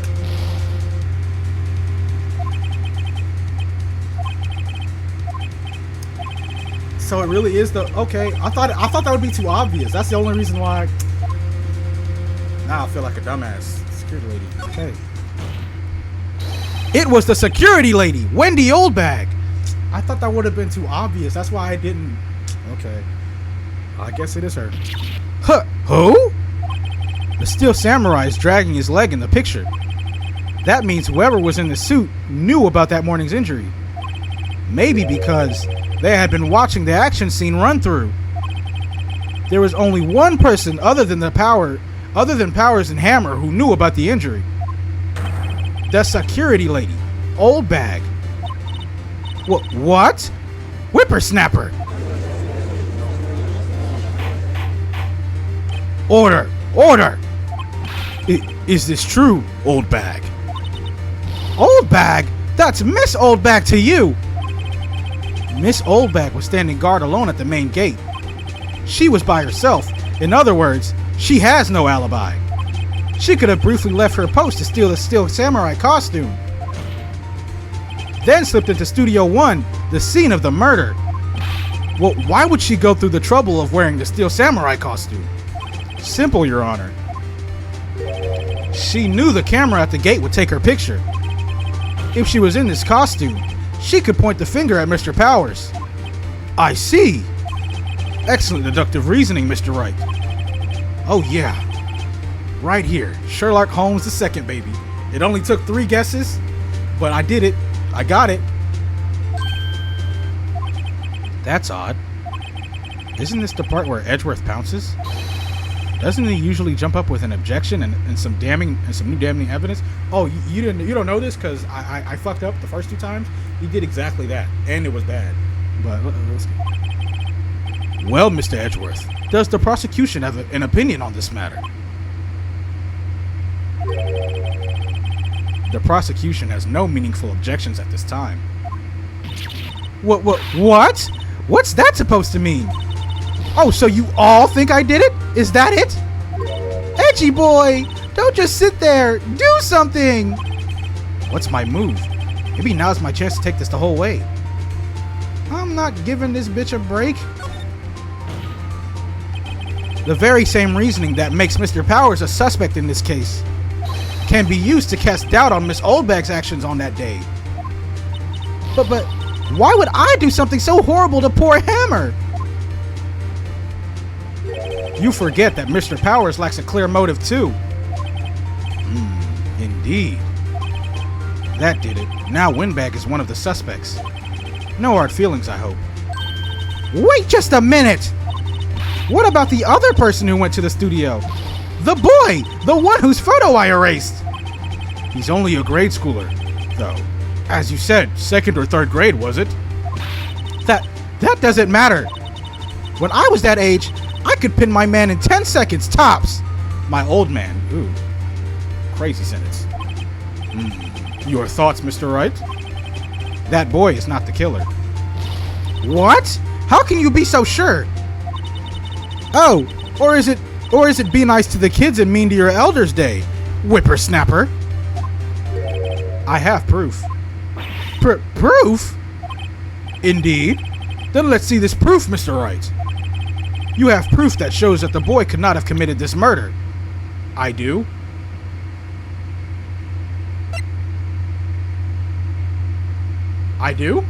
So it really is the... Okay, I thought that would be too obvious. That's the only reason why... Now I feel like a dumbass. Security lady. Okay. It was the security lady, Wendy Oldbag. I thought that would have been too obvious. That's why I didn't... Okay. I guess it is her. Huh. Who? The Steel Samurai is dragging his leg in the picture. That means whoever was in the suit knew about that morning's injury. Maybe because they had been watching the action scene run through. There was only one person other than Powers and Hammer who knew about the injury. The security lady, Oldbag. What? Whippersnapper. Order! Order! Is this true, Oldbag? Oldbag? That's Miss Oldbag to you! Miss Oldbag was standing guard alone at the main gate. She was by herself. In other words, she has no alibi. She could have briefly left her post to steal the Steel Samurai costume. Then slipped into Studio 1, the scene of the murder. Well, why would she go through the trouble of wearing the Steel Samurai costume? Simple, Your Honor. She knew the camera at the gate would take her picture. If she was in this costume, she could point the finger at Mr. Powers. I see. Excellent deductive reasoning, Mr. Wright. Oh yeah. Right here. Sherlock Holmes II, baby. It only took 3 guesses, but I did it. I got it. That's odd. Isn't this the part where Edgeworth pounces? Doesn't he usually jump up with an objection and some new damning evidence? Oh, you don't know this because I fucked up the first 2 times. He did exactly that, and it was bad. But let's go. Well, Mr. Edgeworth, does the prosecution have an opinion on this matter? The prosecution has no meaningful objections at this time. What? What's that supposed to mean? Oh, so you all think I did it? Is that it? Edgy boy, don't just sit there. Do something. What's my move? Maybe now's my chance to take this the whole way. I'm not giving this bitch a break. The very same reasoning that makes Mr. Powers a suspect in this case can be used to cast doubt on Miss Oldbag's actions on that day. But why would I do something so horrible to poor Hammer? You forget that Mr. Powers lacks a clear motive too. Indeed. That did it. Now Windbag is one of the suspects. No hard feelings, I hope. Wait just a minute! What about the other person who went to the studio? The boy! The one whose photo I erased! He's only a grade schooler, though. As you said, 2nd or 3rd grade, was it? That doesn't matter. When I was that age, I could pin my man in 10 seconds, tops. My old man. Ooh. Crazy sentence. Your thoughts, Mr. Wright? That boy is not the killer. What? How can you be so sure? Oh, or is it be nice to the kids and mean to your elders day, whippersnapper? I have proof. Proof? Indeed. Then let's see this proof, Mr. Wright. You have proof that shows that the boy could not have committed this murder. I do. I do?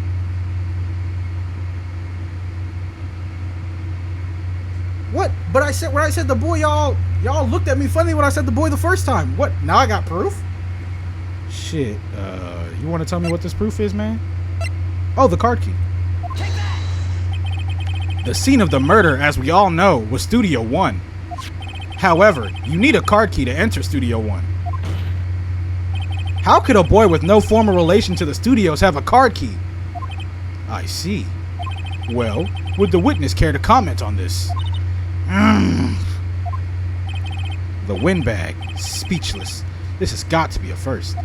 What? But I said when I said the boy, y'all looked at me funny when I said the boy the first time. What? Now I got proof? Shit. You want to tell me what this proof is, man? Oh, the card key. Take that! The scene of the murder, as we all know, was Studio 1. However, you need a card key to enter Studio 1. How could a boy with no formal relation to the studios have a card key? I see. Well, would the witness care to comment on this? The Windbag, speechless. This has got to be a first.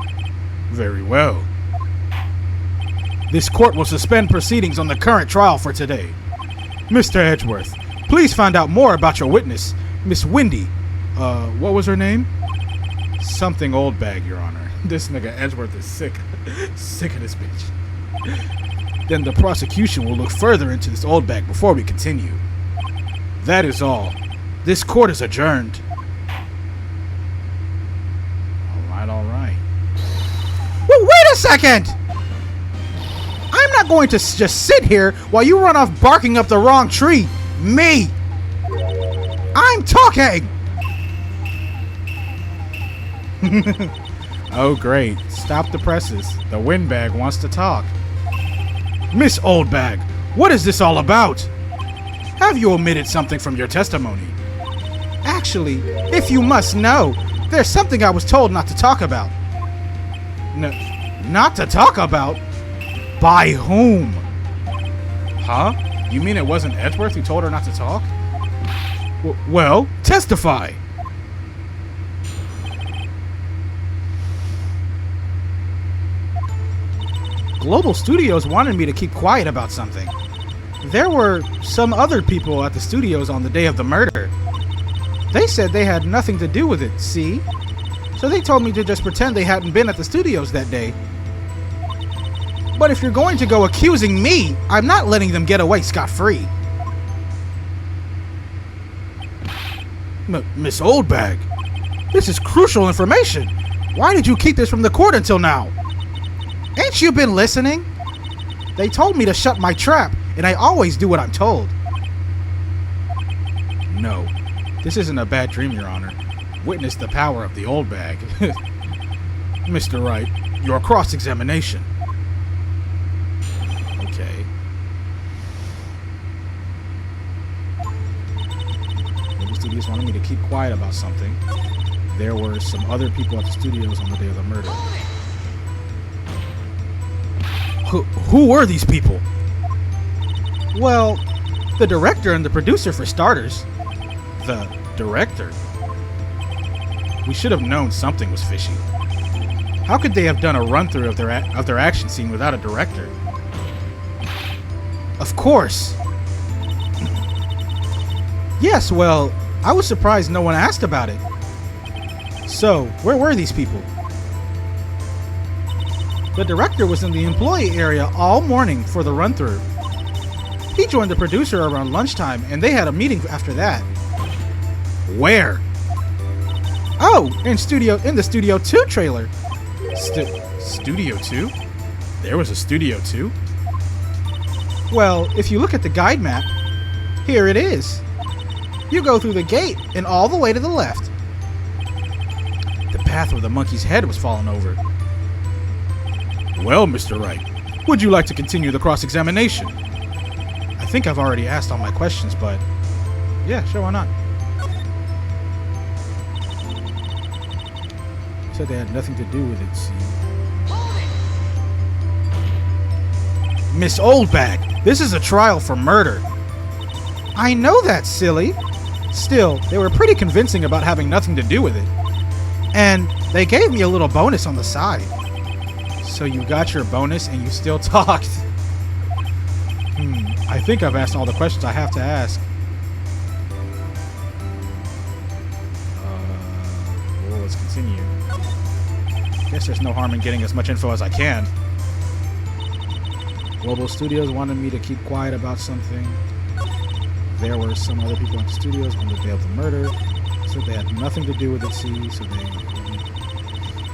Very well. This court will suspend proceedings on the current trial for today. Mr. Edgeworth, please find out more about your witness, Miss Wendy. What was her name? Something Oldbag, Your Honor. This nigga Edgeworth is sick. Sick of this bitch. Then the prosecution will look further into this Oldbag before we continue. That is all. This court is adjourned. All right. Well, wait a second! I'm not going to just sit here while you run off barking up the wrong tree. Me! I'm talking! Oh, great. Stop the presses. The Windbag wants to talk. Miss Oldbag, what is this all about? Have you omitted something from your testimony? Actually, if you must know, there's something I was told not to talk about. Not to talk about? By whom? Huh? You mean it wasn't Edgeworth who told her not to talk? Well, testify. Global Studios wanted me to keep quiet about something. There were some other people at the studios on the day of the murder. They said they had nothing to do with it, see? So they told me to just pretend they hadn't been at the studios that day. But if you're going to go accusing me, I'm not letting them get away scot-free. Miss Oldbag, this is crucial information. Why did you keep this from the court until now? Ain't you been listening? They told me to shut my trap, and I always do what I'm told. No, this isn't a bad dream, Your Honor. Witness the power of the Oldbag. Mr. Wright, your cross-examination. Okay. What was the he just wanted me to keep quiet about something. There were some other people at the studios on the day of the murder. Who were these people? Well, the director and the producer for starters. The director? We should have known something was fishy. How could they have done a run-through of their action scene without a director? Of course. Yes, well, I was surprised no one asked about it. So, where were these people? The director was in the employee area all morning for the run-through. He joined the producer around lunchtime, and they had a meeting after that. Where? Oh, in the Studio 2 trailer. Studio 2? There was a Studio 2? Well, if you look at the guide map, here it is. You go through the gate and all the way to the left. The path where the monkey's head was fallen over. Well, Mr. Wright, would you like to continue the cross-examination? I think I've already asked all my questions, but yeah, sure, why not? Said they had nothing to do with it, see. Miss Oldbag, this is a trial for murder. I know that, silly. Still, they were pretty convincing about having nothing to do with it. And they gave me a little bonus on the side. So you got your bonus and you still talked. I think I've asked all the questions I have to ask. Well, let's continue. Guess there's no harm in getting as much info as I can. Global Studios wanted me to keep quiet about something. There were some other people at the studios on the day of the murder. Said they had nothing to do with it, see, so they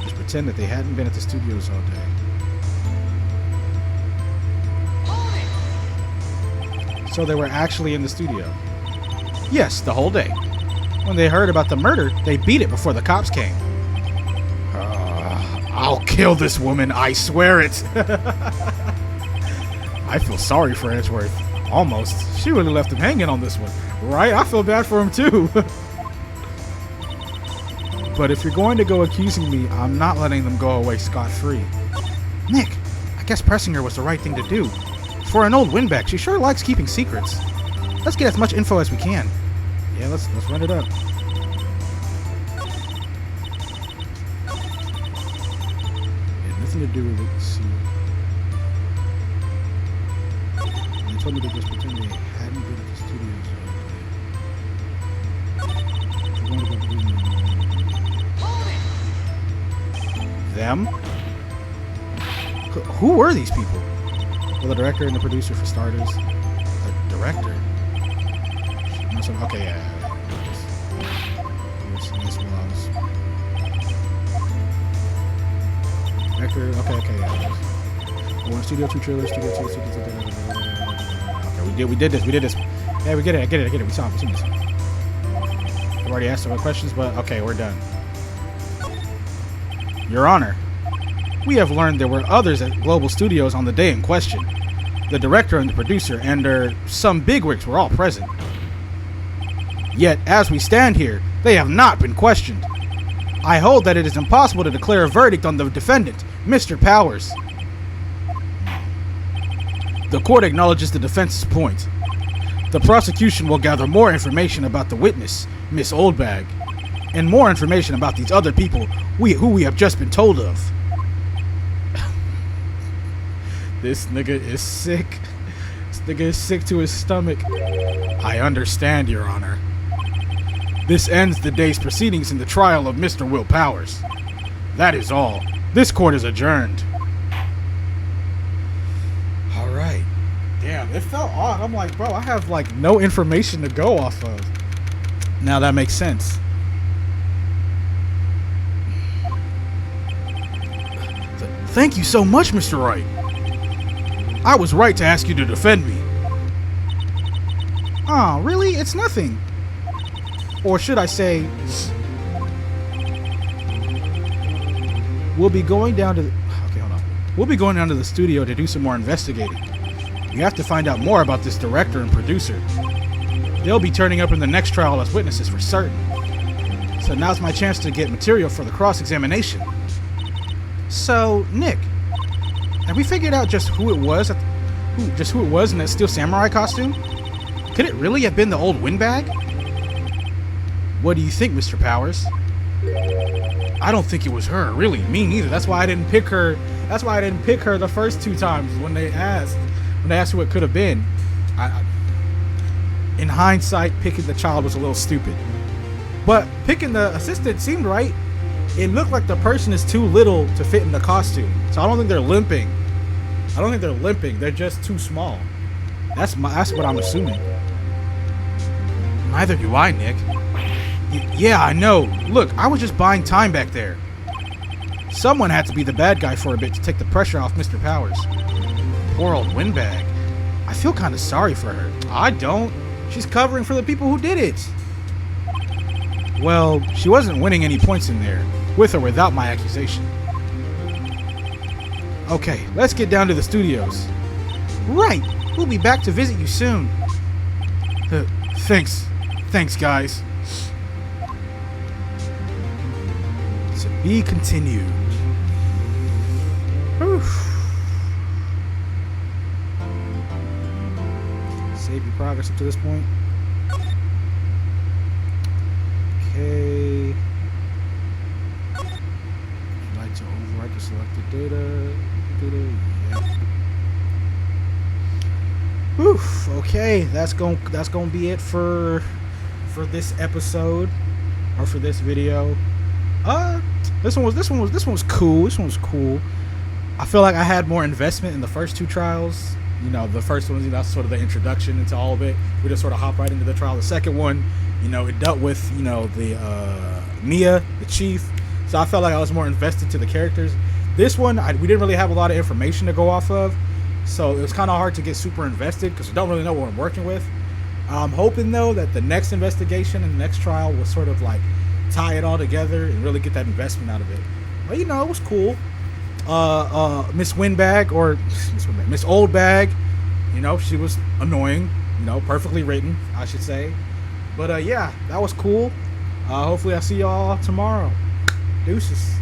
just pretend that they hadn't been at the studios all day. So they were actually in the studio. Yes, the whole day. When they heard about the murder, they beat it before the cops came. I'll kill this woman, I swear it. I feel sorry for Edgeworth. Almost. She really left him hanging on this one. Right? I feel bad for him too. But if you're going to go accusing me, I'm not letting them go away scot-free. Nick, I guess pressing her was the right thing to do. For an old windbag, she sure likes keeping secrets. Let's get as much info as we can. Yeah, let's run it up. It had nothing to do with it. See. They told me to just pretend they hadn't been at the studios all day. Them? Who were these people? Well, the director and the producer for starters. The director? Okay, yeah. Director, okay, yeah. We're in Studio 2 trailer, Studio 2. Okay, we did this. Yeah, we get it, I get it. We saw this. I've already asked some questions, but okay, we're done. Your Honor, we have learned there were others at Global Studios on the day in question. The director and the producer and some bigwigs were all present. Yet, as we stand here, they have not been questioned. I hold that it is impossible to declare a verdict on the defendant, Mr. Powers. The court acknowledges the defense's point. The prosecution will gather more information about the witness, Miss Oldbag, and more information about these other people who we have just been told of. This nigga is sick. This nigga is sick to his stomach. I understand, Your Honor. This ends the day's proceedings in the trial of Mr. Will Powers. That is all. This court is adjourned. Alright. Damn, it felt odd. I'm like, bro, I have like no information to go off of. Now that makes sense. Thank you so much, Mr. Wright. I was right to ask you to defend me. Oh, really? It's nothing. Or should I say, we'll be going down to We'll be going down to the studio to do some more investigating. We have to find out more about this director and producer. They'll be turning up in the next trial as witnesses for certain. So now's my chance to get material for the cross-examination. So, Nick, have we figured out just who it was in that steel samurai costume? Could it really have been the old windbag? What do you think, Mr. Powers? I don't think it was her, really. Me neither. That's why I didn't pick her. That's why I didn't pick her the first 2 times when they asked who it could have been. In hindsight, picking the child was a little stupid. But picking the assistant seemed right. It looked like the person is too little to fit in the costume. So I don't think they're limping. They're just too small. That's what I'm assuming. Neither do I, Nick. Yeah, I know. Look, I was just buying time back there. Someone had to be the bad guy for a bit to take the pressure off Mr. Powers. Poor old windbag. I feel kind of sorry for her. I don't. She's covering for the people who did it. Well, she wasn't winning any points in there, with or without my accusation. Okay, let's get down to the studios. Right, we'll be back to visit you soon. Thanks, guys. To be continued. Oof. Save your progress up to this point. Okay. Would like to overwrite the selected data. Yeah. Oof. Okay, that's going to be it for this episode, or for this video. This one was cool. I feel like I had more investment in the first 2 trials. You know, the first one, that's sort of the introduction into all of it. We just sort of hop right into the trial. The second one, it dealt with, the Mia, the chief. So I felt like I was more invested to the characters. This one, we didn't really have a lot of information to go off of. So it was kind of hard to get super invested because we don't really know what we're working with. I'm hoping, though, that the next investigation and the next trial will sort of like tie it all together and really get that investment out of it. But, it was cool. Miss Windbag, or Miss Oldbag, she was annoying, perfectly written, I should say. But yeah, that was cool. Hopefully I'll see y'all tomorrow. Deuces.